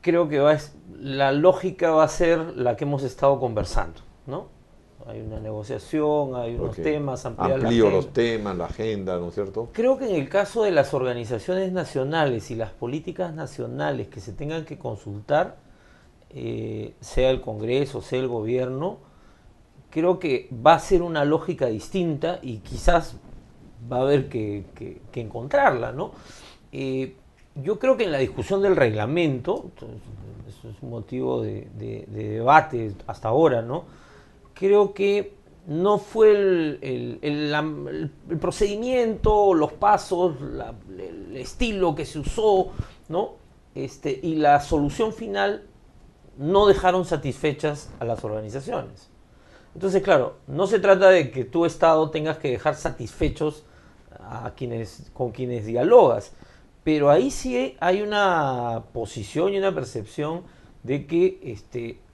creo que la lógica va a ser la que hemos estado conversando, ¿no? Hay una negociación, hay unos temas, ampliar la agenda. Los temas, la agenda, ¿no es cierto? Creo que en el caso de las organizaciones nacionales y las políticas nacionales que se tengan que consultar, sea el Congreso, sea el gobierno, creo que va a ser una lógica distinta y quizás va a haber que encontrarla, ¿no? Yo creo que en la discusión del reglamento, eso es un motivo de debate hasta ahora, ¿no? Creo que no fue el procedimiento, los pasos, el estilo que se usó, ¿no? Y la solución final no dejaron satisfechas a las organizaciones. Entonces, claro, no se trata de que tu Estado tengas que dejar satisfechos con quienes dialogas, pero ahí sí hay una posición y una percepción de que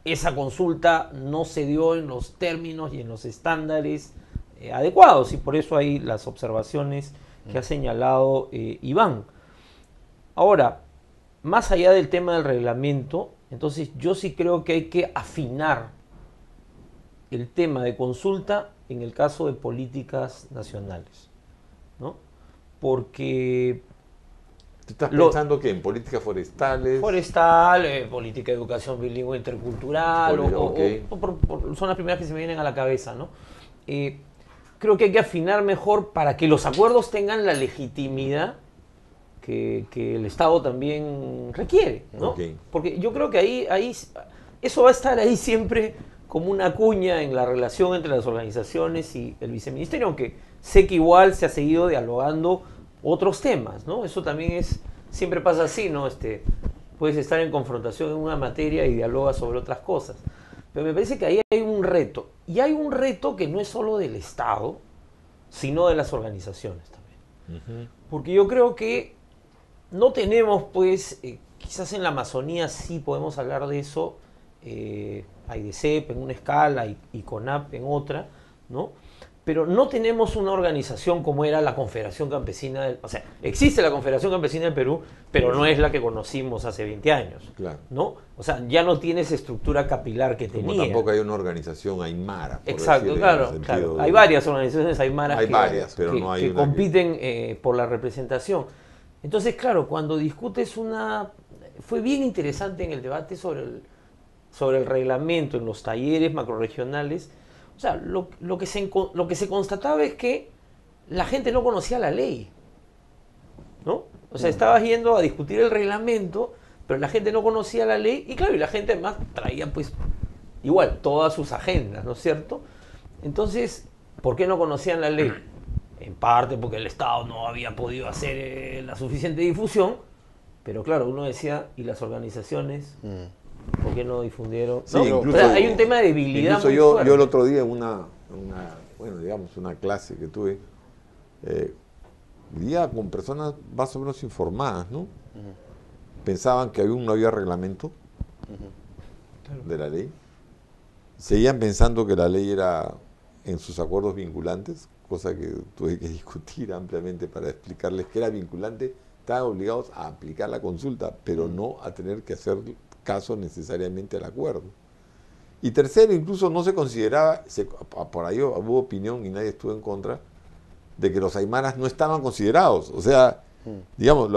esa consulta no se dio en los términos y en los estándares adecuados, y por eso hay las observaciones que ha señalado Iván. Ahora, más allá del tema del reglamento, entonces yo sí creo que hay que afinar el tema de consulta en el caso de políticas nacionales, ¿no? Porque ¿Estás pensando que en políticas forestales? Forestal, política de educación bilingüe intercultural, son las primeras que se me vienen a la cabeza, ¿no? Creo que hay que afinar mejor para que los acuerdos tengan la legitimidad que el Estado también requiere, ¿no? Porque yo creo que ahí eso va a estar ahí siempre como una cuña en la relación entre las organizaciones y el viceministerio, aunque sé que igual se ha seguido dialogando otros temas, ¿no? Eso también siempre pasa así, ¿no? Puedes estar en confrontación en una materia y dialogas sobre otras cosas. Pero me parece que ahí hay un reto. Y hay un reto que no es solo del Estado, sino de las organizaciones también. Porque yo creo que no tenemos, pues, quizás en la Amazonía sí podemos hablar de eso, AIDESEP en una escala y CONAP en otra, ¿no? Pero no tenemos una organización como era la Confederación Campesina o sea, existe la Confederación Campesina del Perú, pero no es la que conocimos hace 20 años, claro, ¿no? O sea, ya no tiene esa estructura capilar que como tenía. Tampoco hay una organización aymara. Exacto, claro. Hay varias organizaciones aymaras que compiten por la representación. Entonces, claro, cuando discutes fue bien interesante en el debate sobre el reglamento, en los talleres macrorregionales. O sea, lo que se constataba es que la gente no conocía la ley, ¿no? O sea, estabas yendo a discutir el reglamento, pero la gente no conocía la ley, y claro, y la gente además traía, pues, igual, todas sus agendas, ¿no es cierto? Entonces, ¿por qué no conocían la ley? En parte porque el Estado no había podido hacer la suficiente difusión, pero claro, uno decía, ¿y las organizaciones? ¿Por qué no difundieron? Sí, ¿no? incluso, o sea, hay un tema de debilidad incluso muy yo fuerte. el otro día en una clase que tuve, vivía con personas más o menos informadas, ¿no? Pensaban que aún no había reglamento de la ley. Seguían pensando que la ley era en sus acuerdos vinculantes, cosa que tuve que discutir ampliamente para explicarles que era vinculante. Estaban obligados a aplicar la consulta, pero no a tener que hacer caso necesariamente al acuerdo. Y tercero, incluso no se consideraba, por ahí hubo opinión y nadie estuvo en contra, de que los aymaras no estaban considerados. O sea, Digamos,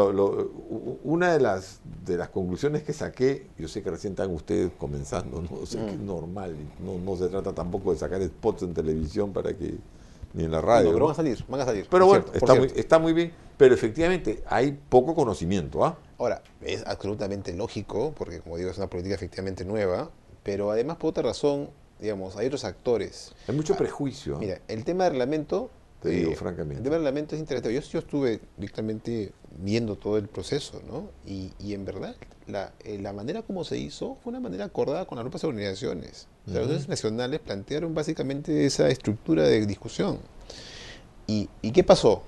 una de las conclusiones que saqué, yo sé que recién están ustedes comenzando, ¿no? O sea, que es normal, no se trata tampoco de sacar spots en televisión para que, ni en la radio. Pero ¿no? van a salir. Pero bueno, cierto. está muy bien, pero efectivamente hay poco conocimiento, ¿ah? Ahora, es absolutamente lógico, porque como digo, es una política efectivamente nueva, pero además por otra razón, digamos, hay otros actores. Hay mucho prejuicio. ¿Ah? Mira, el tema del reglamento, Te digo francamente. el tema del reglamento es interesante. Yo estuve directamente viendo todo el proceso, ¿no? Y en verdad, la manera como se hizo fue una manera acordada con las propias organizaciones. O sea, las organizaciones nacionales plantearon básicamente esa estructura de discusión. ¿Y qué pasó?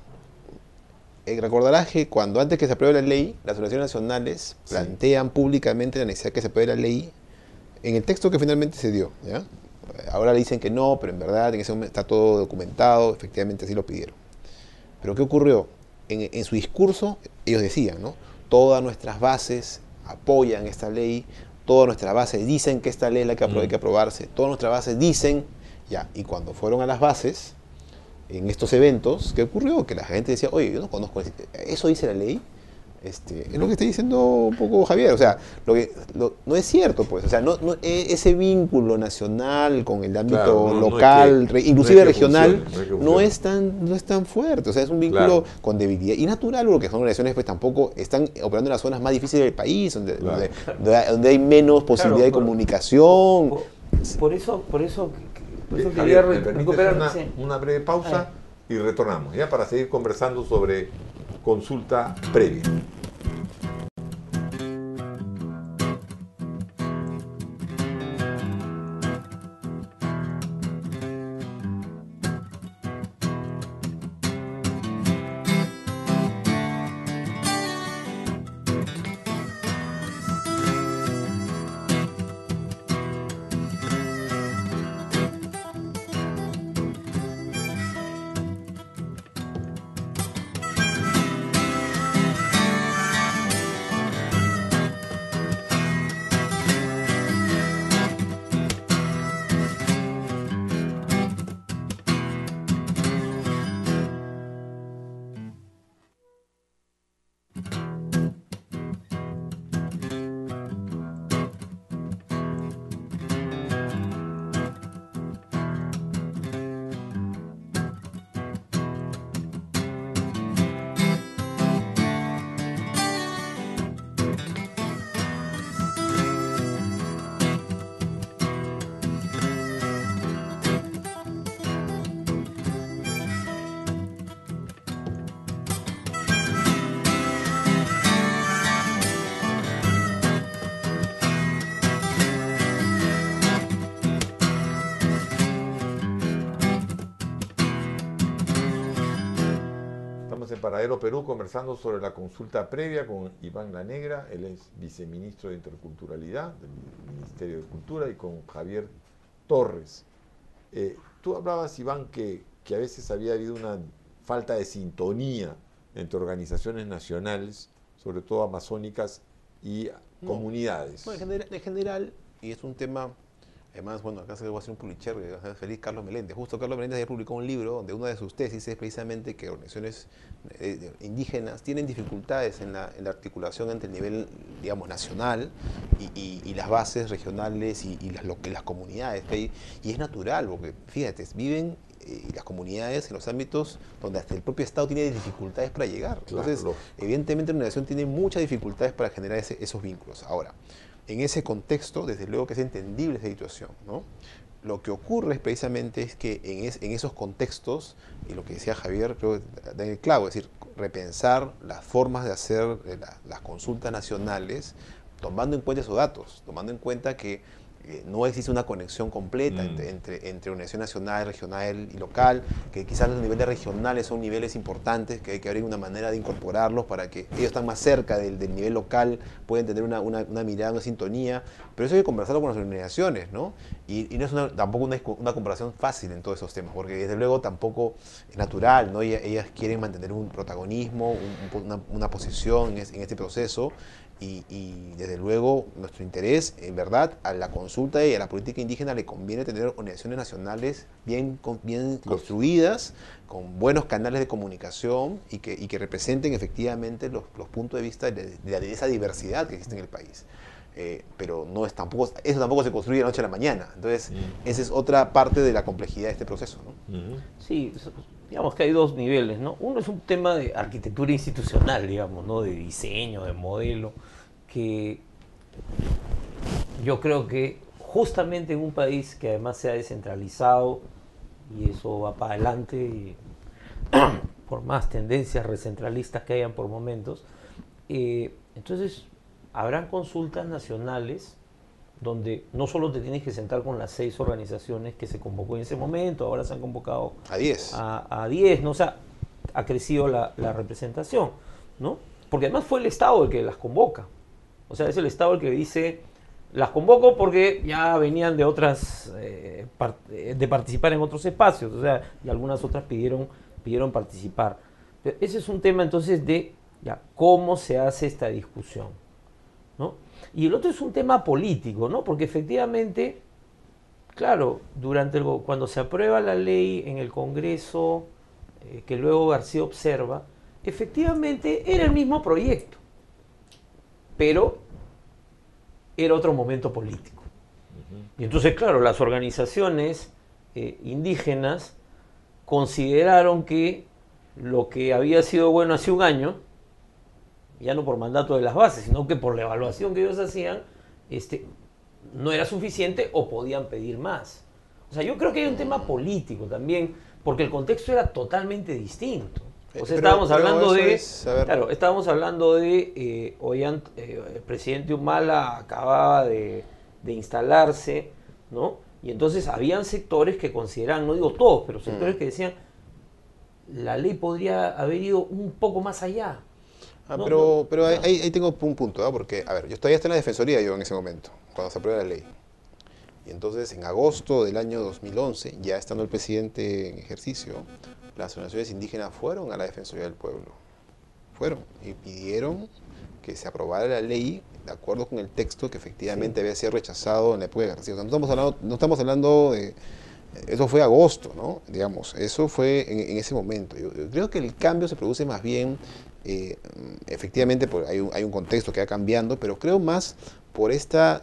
Recordarás que cuando antes que se apruebe la ley, las organizaciones nacionales plantean públicamente la necesidad de que se apruebe la ley en el texto que finalmente se dio, ¿ya? Ahora le dicen que no, pero en verdad en ese momento está todo documentado, efectivamente así lo pidieron. Pero ¿qué ocurrió? En su discurso ellos decían, ¿no? Todas nuestras bases apoyan esta ley, todas nuestras bases dicen que esta ley es la que hay que aprobarse, todas nuestras bases dicen, ya, y cuando fueron a las bases, en estos eventos, ¿qué ocurrió? Que la gente decía, oye, yo no conozco, ¿eso dice la ley? Es lo que está diciendo un poco Javier, o sea, no es cierto, pues, o sea, ese vínculo nacional con el ámbito local, inclusive regional, no es tan fuerte, o sea, es un vínculo con debilidad, y natural, porque son organizaciones pues tampoco están operando en las zonas más difíciles del país, donde hay menos posibilidad de comunicación. Por eso quería recuperar una breve pausa y retornamos, ya, para seguir conversando sobre consulta previa. En Paradero Perú, conversando sobre la consulta previa con Iván La Negra, él es viceministro de Interculturalidad del Ministerio de Cultura, y con Javier Torres. Tú hablabas, Iván, que a veces había habido una falta de sintonía entre organizaciones nacionales, sobre todo amazónicas, y comunidades. Bueno, en general, y es un tema. Además, bueno, acá se va a hacer un Pulitzer, feliz Carlos Meléndez. Justo Carlos Meléndez ayer publicó un libro donde una de sus tesis es precisamente que organizaciones indígenas tienen dificultades en la articulación entre el nivel, digamos, nacional y las bases regionales y las comunidades que hay. Y es natural, porque fíjate, viven las comunidades en los ámbitos donde hasta el propio Estado tiene dificultades para llegar. Entonces, evidentemente, la organización tiene muchas dificultades para generar esos vínculos. Ahora, en ese contexto, desde luego que es entendible esa situación, ¿no? Lo que ocurre precisamente es que en esos contextos, y lo que decía Javier, creo que da en el clavo, es decir, repensar las formas de hacer las consultas nacionales, tomando en cuenta esos datos, tomando en cuenta que no existe una conexión completa entre organización nacional, regional y local, que quizás los niveles regionales son niveles importantes, que hay que abrir una manera de incorporarlos para que ellos están más cerca del nivel local, pueden tener una mirada, una sintonía, pero eso hay que conversarlo con las organizaciones, ¿no? Y no es tampoco una comparación fácil en todos esos temas, porque desde luego tampoco es natural, ¿no? Ellas quieren mantener un protagonismo, una posición en este proceso, Y desde luego nuestro interés, en verdad, a la consulta y a la política indígena le conviene tener organizaciones nacionales bien construidas, con buenos canales de comunicación y que representen efectivamente los puntos de vista de esa diversidad que existe en el país. Pero no es tampoco, eso tampoco se construye de la noche a la mañana. Entonces, esa es otra parte de la complejidad de este proceso, ¿no? Sí, digamos que hay dos niveles, ¿no? Uno es un tema de arquitectura institucional, digamos, ¿no? De diseño, de modelo, que yo creo que justamente en un país que además se ha descentralizado, y eso va para adelante, y por más tendencias recentralistas que hayan por momentos, entonces habrán consultas nacionales donde no solo te tienes que sentar con las 6 organizaciones que se convocó en ese momento, ahora se han convocado a 10, a 10, ¿no? O sea, ha crecido la representación, ¿no? Porque además fue el Estado el que las convoca. O sea, es el Estado el que dice, las convoco porque ya venían de otras, de participar en otros espacios, o sea, y algunas otras pidieron participar. Pero ese es un tema entonces de ya, cómo se hace esta discusión, ¿no? Y el otro es un tema político, ¿no? Porque efectivamente, claro, cuando se aprueba la ley en el Congreso, que luego García observa, efectivamente era el mismo proyecto, pero era otro momento político. Y entonces, claro, las organizaciones indígenas consideraron que lo que había sido bueno hace un año, ya no por mandato de las bases, sino que por la evaluación que ellos hacían, no era suficiente o podían pedir más. O sea, yo creo que hay un tema político también, porque el contexto era totalmente distinto. O sea, estábamos hablando de, el presidente Humala acababa de instalarse, ¿no? Y entonces habían sectores que consideraban, no digo todos, pero sectores que decían, la ley podría haber ido un poco más allá. Pero ahí tengo un punto, ¿no? Porque, a ver, yo todavía estaba en la defensoría en ese momento, cuando se aprueba la ley. Y entonces, en agosto del año 2011, ya estando el presidente en ejercicio, las organizaciones indígenas fueron a la Defensoría del Pueblo. Fueron y pidieron que se aprobara la ley de acuerdo con el texto que efectivamente había sido rechazado en la época de García. O sea, no estamos hablando de... Eso fue agosto, ¿no? Digamos, eso fue en ese momento. Yo creo que el cambio se produce más bien, efectivamente, hay un contexto que va cambiando, pero creo más por esta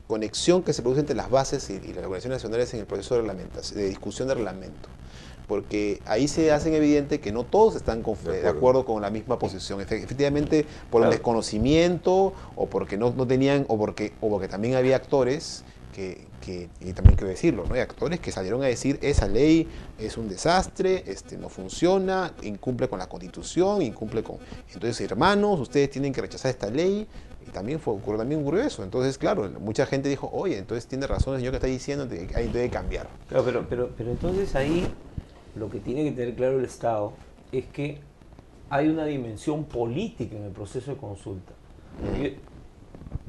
conexión que se produce entre las bases y las organizaciones nacionales en el proceso de discusión de reglamento. Porque ahí se hacen evidente que no todos están de acuerdo con la misma posición. Efectivamente, por un desconocimiento, o porque no tenían, o porque también había actores y también quiero decirlo, ¿no? Hay actores que salieron a decir, esa ley es un desastre, no funciona, incumple con la Constitución, incumple con... Entonces, hermanos, ustedes tienen que rechazar esta ley. Y también ocurrió eso. Entonces, claro, mucha gente dijo, oye, entonces tiene razón el señor que está diciendo que hay que cambiar. Claro, pero entonces ahí lo que tiene que tener claro el Estado es que hay una dimensión política en el proceso de consulta.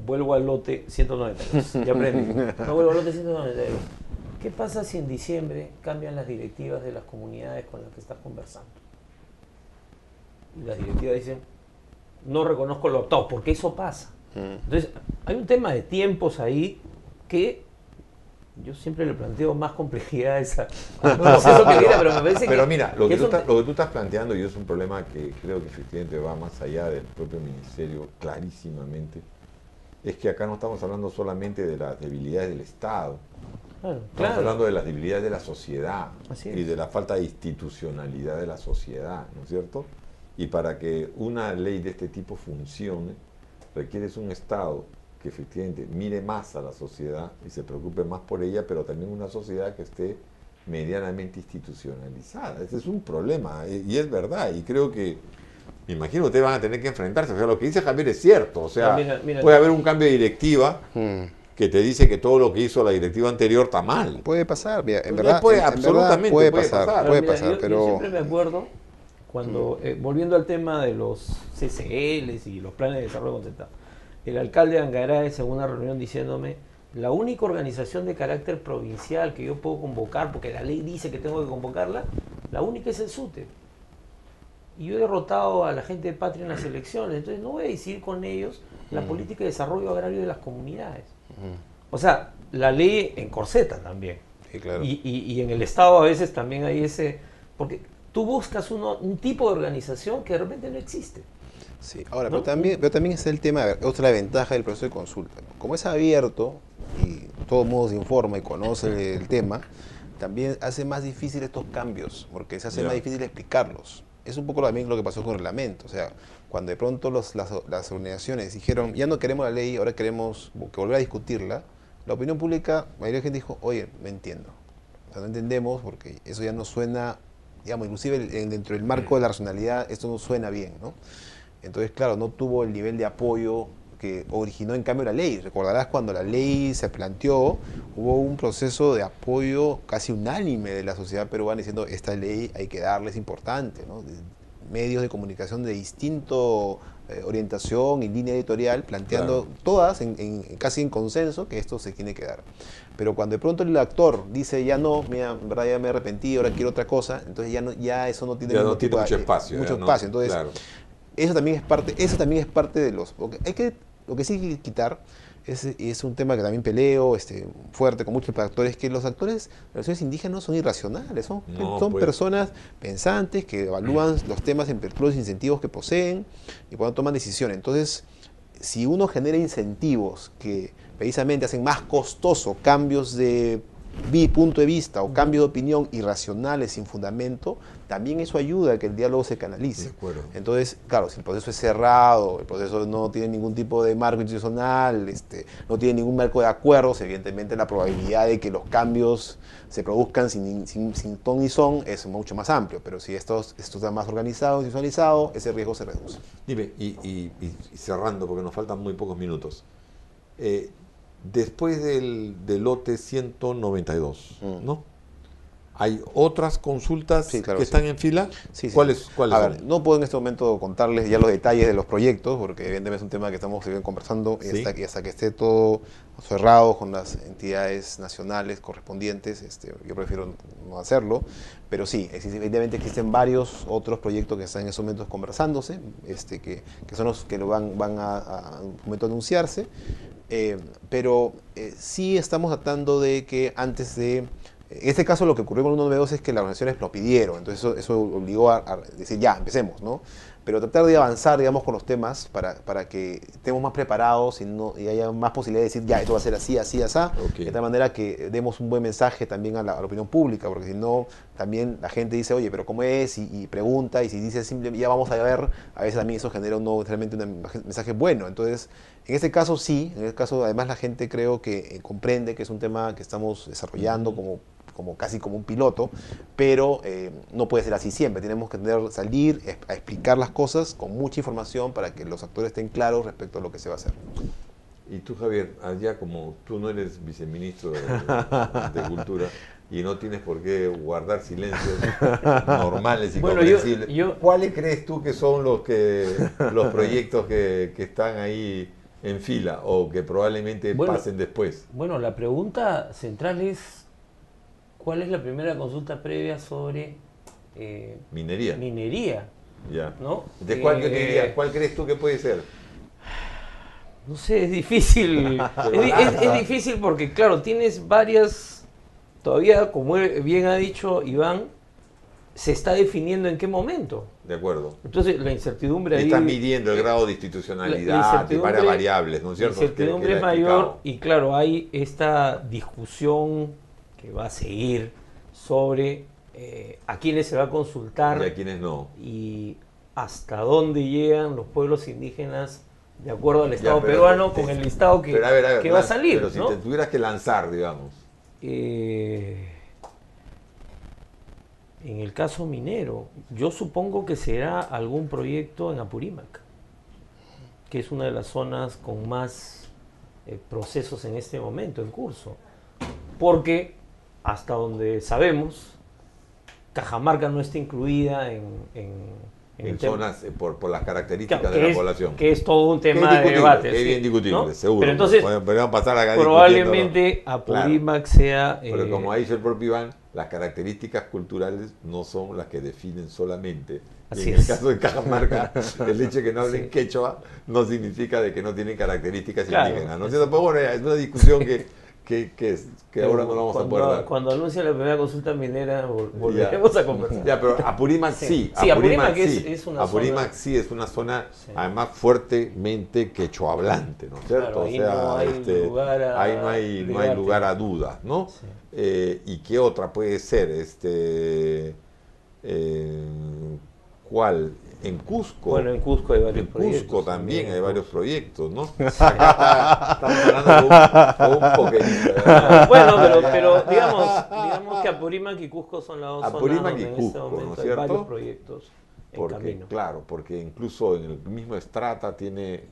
Vuelvo al lote 192, ya aprendí. No vuelvo al lote 192. ¿Qué pasa si en diciembre cambian las directivas de las comunidades con las que estás conversando? Y las directivas dicen, no reconozco lo optado, porque eso pasa. Entonces, hay un tema de tiempos ahí que yo siempre le planteo más complejidad a esa proceso que viene, pero me parece pero que... mira, lo que tú estás planteando, y es un problema que creo que efectivamente va más allá del propio ministerio clarísimamente, es que acá no estamos hablando solamente de las debilidades del Estado, estamos hablando de las debilidades de la sociedad y de la falta de institucionalidad de la sociedad, ¿no es cierto? Y para que una ley de este tipo funcione, requieres un Estado que efectivamente mire más a la sociedad y se preocupe más por ella, pero también una sociedad que esté medianamente institucionalizada. Ese es un problema, y es verdad, y creo que, me imagino que ustedes van a tener que enfrentarse. O sea, lo que dice Javier es cierto, o sea, puede haber un cambio de directiva que te dice que todo lo que hizo la directiva anterior está mal. Puede pasar, mira, en verdad, absolutamente puede pasar. Yo siempre me acuerdo cuando, volviendo al tema de los CCLs y los planes de desarrollo concentrado, el alcalde de Angaraes en una reunión diciéndome, la única organización de carácter provincial que yo puedo convocar, porque la ley dice que tengo que convocarla, la única es el SUTE. y yo he derrotado a la gente de Patria en las elecciones, entonces no voy a decidir con ellos la política de desarrollo agrario de las comunidades. O sea, la ley encorseta también. Sí, claro. Y en el Estado a veces también hay ese... Porque tú buscas un tipo de organización que de repente no existe. Sí, ahora, ¿no? pero también es el tema, a ver, otra ventaja del proceso de consulta, ¿no? Como es abierto y de todos modos se informa y conoce el tema, también hace más difícil estos cambios, porque se hace más difícil explicarlos. Es un poco también lo que pasó con el reglamento, o sea, cuando de pronto las organizaciones dijeron, ya no queremos la ley, ahora queremos que volver a discutirla, la opinión pública, la mayoría de gente dijo, oye, no entiendo. O sea, no entendemos porque eso ya no suena, digamos, inclusive dentro del marco de la racionalidad, esto no suena bien, ¿no? Entonces, claro, no tuvo el nivel de apoyo que originó en cambio la ley. Recordarás cuando la ley se planteó, hubo un proceso de apoyo casi unánime de la sociedad peruana diciendo esta ley hay que darle, es importante, ¿no? Medios de comunicación de distinto orientación y línea editorial planteando todas casi en consenso que esto se tiene que dar. Pero cuando de pronto el actor dice ya no, mira, en verdad ya me arrepentí, ahora quiero otra cosa, entonces ya eso no tiene, mucho espacio. Mucho espacio. Entonces, eso también es parte de los... Lo que sí hay que quitar es un tema que también peleo fuerte con muchos actores, que los actores de las naciones indígenas son irracionales, son personas pensantes que evalúan los temas en virtud de los incentivos que poseen y cuando toman decisiones. Entonces, si uno genera incentivos que precisamente hacen más costoso cambios de punto de vista o cambios de opinión irracionales sin fundamento, también eso ayuda a que el diálogo se canalice. De acuerdo. Entonces, claro, si el proceso es cerrado, el proceso no tiene ningún tipo de marco institucional, no tiene ningún marco de acuerdos, evidentemente la probabilidad de que los cambios se produzcan sin ton ni son es mucho más amplio, pero si esto está más organizado, institucionalizado, ese riesgo se reduce. Dime, y cerrando, porque nos faltan muy pocos minutos, después del lote 192, ¿no? ¿Hay otras consultas que están en fila? Sí, sí. ¿Cuáles a son? ver, no puedo en este momento contarles ya los detalles de los proyectos, porque evidentemente es un tema que estamos conversando y hasta que esté todo cerrado con las entidades nacionales correspondientes, yo prefiero no hacerlo, pero sí, evidentemente existen varios otros proyectos que están en estos momentos conversándose, que son los que lo van a un momento a anunciarse, pero sí estamos tratando de que antes de... En este caso lo que ocurrió con 192 es que las organizaciones lo pidieron, entonces eso obligó a decir ya, empecemos, ¿no? Pero tratar de avanzar, digamos, con los temas para que estemos más preparados y haya más posibilidad de decir ya, esto va a ser así, así, así, de tal manera que demos un buen mensaje también a la opinión pública, porque si no, también la gente dice, oye, pero ¿cómo es? Y pregunta, y si dice simplemente ya vamos a ver, a veces también eso genera realmente un mensaje bueno. Entonces, en este caso sí, en este caso además la gente creo que comprende que es un tema que estamos desarrollando casi como un piloto, pero no puede ser así siempre. Tenemos que salir a explicar las cosas con mucha información para que los actores estén claros respecto a lo que se va a hacer. Y tú, Javier, allá como tú no eres viceministro de Cultura y no tienes por qué guardar silencios normales y comprensibles, ¿cuáles crees tú que son los proyectos que están ahí en fila o que probablemente pasen después? Bueno, la pregunta central es ¿cuál es la primera consulta previa sobre minería? Minería. Ya. ¿No? ¿De cuál yo te diría? ¿Cuál crees tú que puede ser? No sé, es difícil. es difícil porque, claro, tienes varias. Todavía, como bien ha dicho Iván, se está definiendo en qué momento. De acuerdo. Entonces, la incertidumbre ahí... Estás midiendo el grado de institucionalidad y varias variables, ¿no es cierto? La incertidumbre es mayor y, claro, hay esta discusión que va a seguir sobre a quiénes se va a consultar y a quiénes no. Y hasta dónde llegan los pueblos indígenas de acuerdo al Estado peruano con el listado que va a salir. Pero si te tuvieras que lanzar, digamos. En el caso minero, yo supongo que será algún proyecto en Apurímac, que es una de las zonas con más procesos en este momento en curso. Porque, hasta donde sabemos, Cajamarca no está incluida en el en tema. zonas por las características Claro, de la es, población. que es todo un Que es tema de discutible, debate. que es sí, bien discutible, ¿no? seguro. Pero entonces, Podríamos pasar acá probablemente discutiéndolo. Apurímac sea... Pero como ha dicho el propio Iván, las características culturales no son las que definen solamente. Y Así en el es. caso de Cajamarca, el hecho de que no hablen Sí. quechua no significa de que no tienen características Claro, indígenas, ¿no es cierto? Pues bueno, es una discusión que ahora no vamos a poder dar. Cuando anuncie la primera consulta minera, Ya. volveremos a conversar. Ya, pero Apurímac sí. Sí, Apurímac sí. es una Apurímac zona... sí es una zona, Sí. además, fuertemente quechuahablante, ¿no es cierto? Claro, ahí no hay lugar a ahí no hay debate. lugar a dudas, ¿no? Sí. ¿Y qué otra puede ser? ¿Cuál? En Cusco. Bueno, en Cusco hay varios En proyectos. Cusco también hay en varios Cusco. proyectos, ¿no? Acá estamos hablando con un poquerista. Bueno, pero digamos que Apurímac y Cusco son las dos Apurímac zonas y donde en Cusco, este ¿no momento es hay cierto? varios proyectos en Porque, camino. claro, porque incluso en el mismo Estrata tiene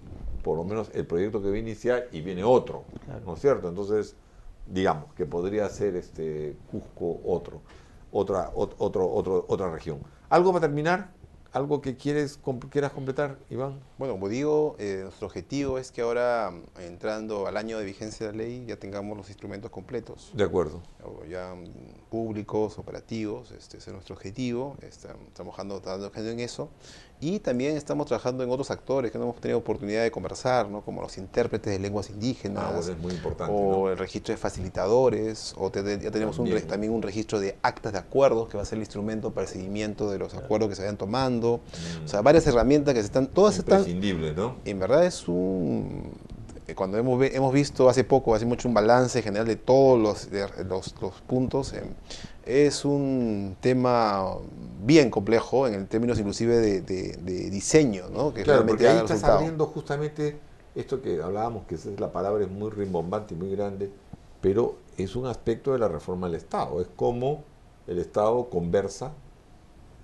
por lo menos el proyecto que va a iniciar y viene otro, Claro. ¿no es cierto? Entonces, digamos que podría ser Cusco otra región. ¿Algo para terminar? ¿Algo que quieras completar, Iván? Bueno, como digo, nuestro objetivo es que ahora, entrando al año de vigencia de la ley, ya tengamos los instrumentos completos, De acuerdo. ya públicos, operativos, ese es nuestro objetivo, estamos trabajando en eso, y también estamos trabajando en otros actores que no hemos tenido oportunidad de conversar, ¿no? Como los intérpretes de lenguas indígenas, Bueno, es muy importante, o ¿no? el registro de facilitadores, o ya tenemos también un registro de actas de acuerdos, que va a ser el instrumento para el seguimiento de los acuerdos que se vayan tomando, o sea, varias herramientas que todas están... Imprescindible, ¿no? En verdad es cuando hemos visto hace mucho un balance general de todos los puntos, es un tema bien complejo en términos inclusive de diseño, ¿no? Que Claro, realmente porque ahí haga el estás resultado. abriendo justamente esto que hablábamos, que esa es la palabra, es muy rimbombante y muy grande, pero es un aspecto de la reforma del Estado. Es como el Estado conversa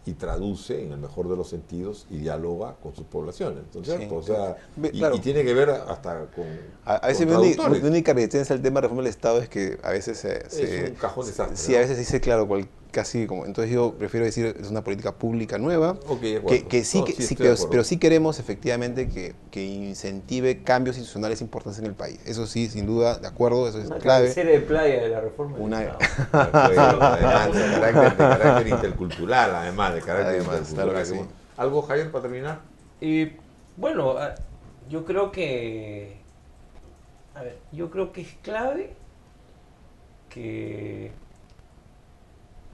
y traduce, en el mejor de los sentidos, y dialoga con sus poblaciones, ¿no es cierto? Sí, O sea, claro. y tiene que ver hasta con A veces con traductores. mi única resistencia al tema de reforma del Estado es que a veces Es un cajón desastre, sí, ¿no? a veces dice, claro, casi como... Entonces yo prefiero decir, es una política pública nueva, Ok, de acuerdo. que sí, No, que, sí, sí, estoy de acuerdo. pero sí queremos efectivamente que incentive cambios institucionales importantes en el país. Eso sí, sin duda, de acuerdo, eso es Una clave. cabecera de playa de la reforma del Una- Estado. Además, de carácter intercultural, además, de carácter Además, intercultural. claro que sí. ¿Algo, Javier, para terminar? Y bueno, yo creo que... yo creo que es clave que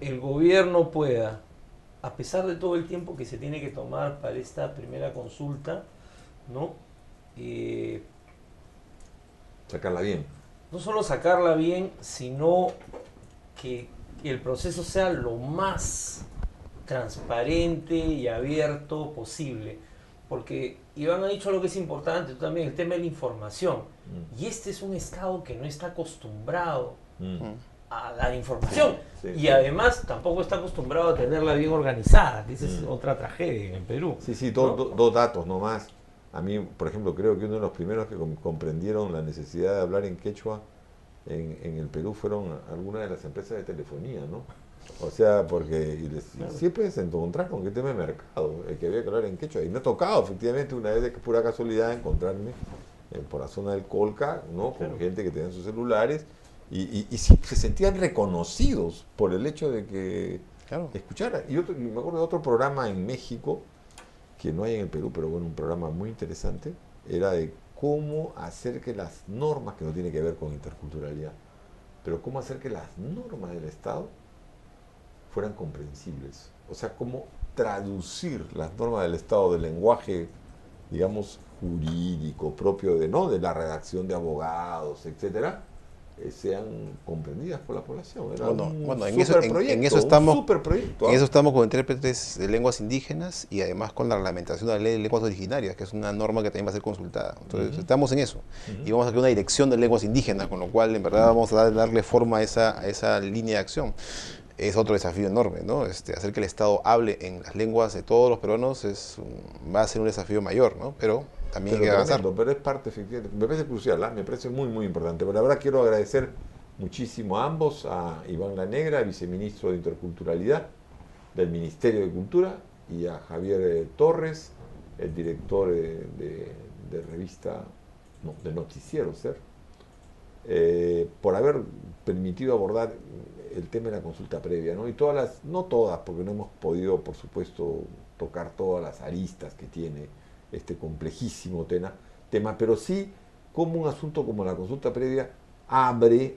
el gobierno pueda, a pesar de todo el tiempo que se tiene que tomar para esta primera consulta, ¿no? Sacarla bien. No solo sacarla bien, sino que el proceso sea lo más transparente y abierto posible. Porque Iván ha dicho algo que es importante, tú también, el tema de la información. Y este es un Estado que no está acostumbrado a dar información. Sí. Y además tampoco está acostumbrado a tenerla bien organizada, que esa es otra tragedia en Perú. Sí, ¿no? dos datos nomás. A mí, por ejemplo, creo que uno de los primeros que comprendieron la necesidad de hablar en quechua en el Perú fueron algunas de las empresas de telefonía, ¿no? O sea, porque siempre se encontraron con el tema de mercado, que había que hablar en quechua. Y me ha tocado, efectivamente, una vez de pura casualidad, encontrarme por la zona del Colca, ¿no? Con gente que tenía sus celulares y sí, se sentían reconocidos por el hecho de que Claro. escuchara. Y me acuerdo de otro programa en México, que no hay en el Perú, pero bueno, un programa muy interesante, era de cómo hacer que las normas, que no tiene que ver con interculturalidad, pero cómo hacer que las normas del Estado fueran comprensibles. O sea, cómo traducir las normas del Estado del lenguaje, digamos, jurídico, propio de la redacción de abogados, etcétera, sean comprendidas por la población. Era Bueno, un en eso superproyecto. En eso estamos con intérpretes de lenguas indígenas y además con la reglamentación de la ley de lenguas originarias, que es una norma que también va a ser consultada. Entonces, estamos en eso. Y vamos a crear una dirección de lenguas indígenas, con lo cual, en verdad, vamos a darle forma a esa línea de acción. Es otro desafío enorme, ¿no? Hacer que el Estado hable en las lenguas de todos los peruanos va a ser un desafío mayor, ¿no? Pero también hay que avanzar. Pero es parte, efectivamente, me parece crucial, me parece muy, muy importante. Pero la verdad quiero agradecer muchísimo a ambos, a Iván La Negra, viceministro de Interculturalidad del Ministerio de Cultura, y a Javier Torres, el director de revista, no, de Noticiero Ser, por haber permitido abordar el tema de la consulta previa, ¿no? Y todas las, no todas, porque no hemos podido, por supuesto, tocar todas las aristas que tiene este complejísimo tema, pero sí como un asunto como la consulta previa abre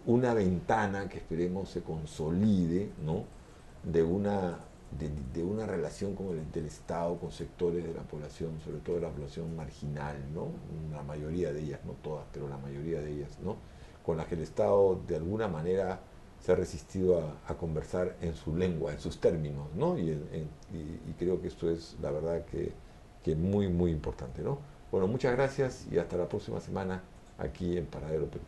una ventana que esperemos se consolide, ¿no? de una relación como del Estado con sectores de la población, sobre todo de la población marginal, ¿no? La mayoría de ellas, no todas, pero la mayoría de ellas, ¿no? Con las que el Estado de alguna manera se ha resistido a conversar en su lengua, en sus términos, ¿no? Y creo que esto es la verdad que muy, muy importante, ¿no? Bueno, muchas gracias y hasta la próxima semana aquí en Paradero Perú.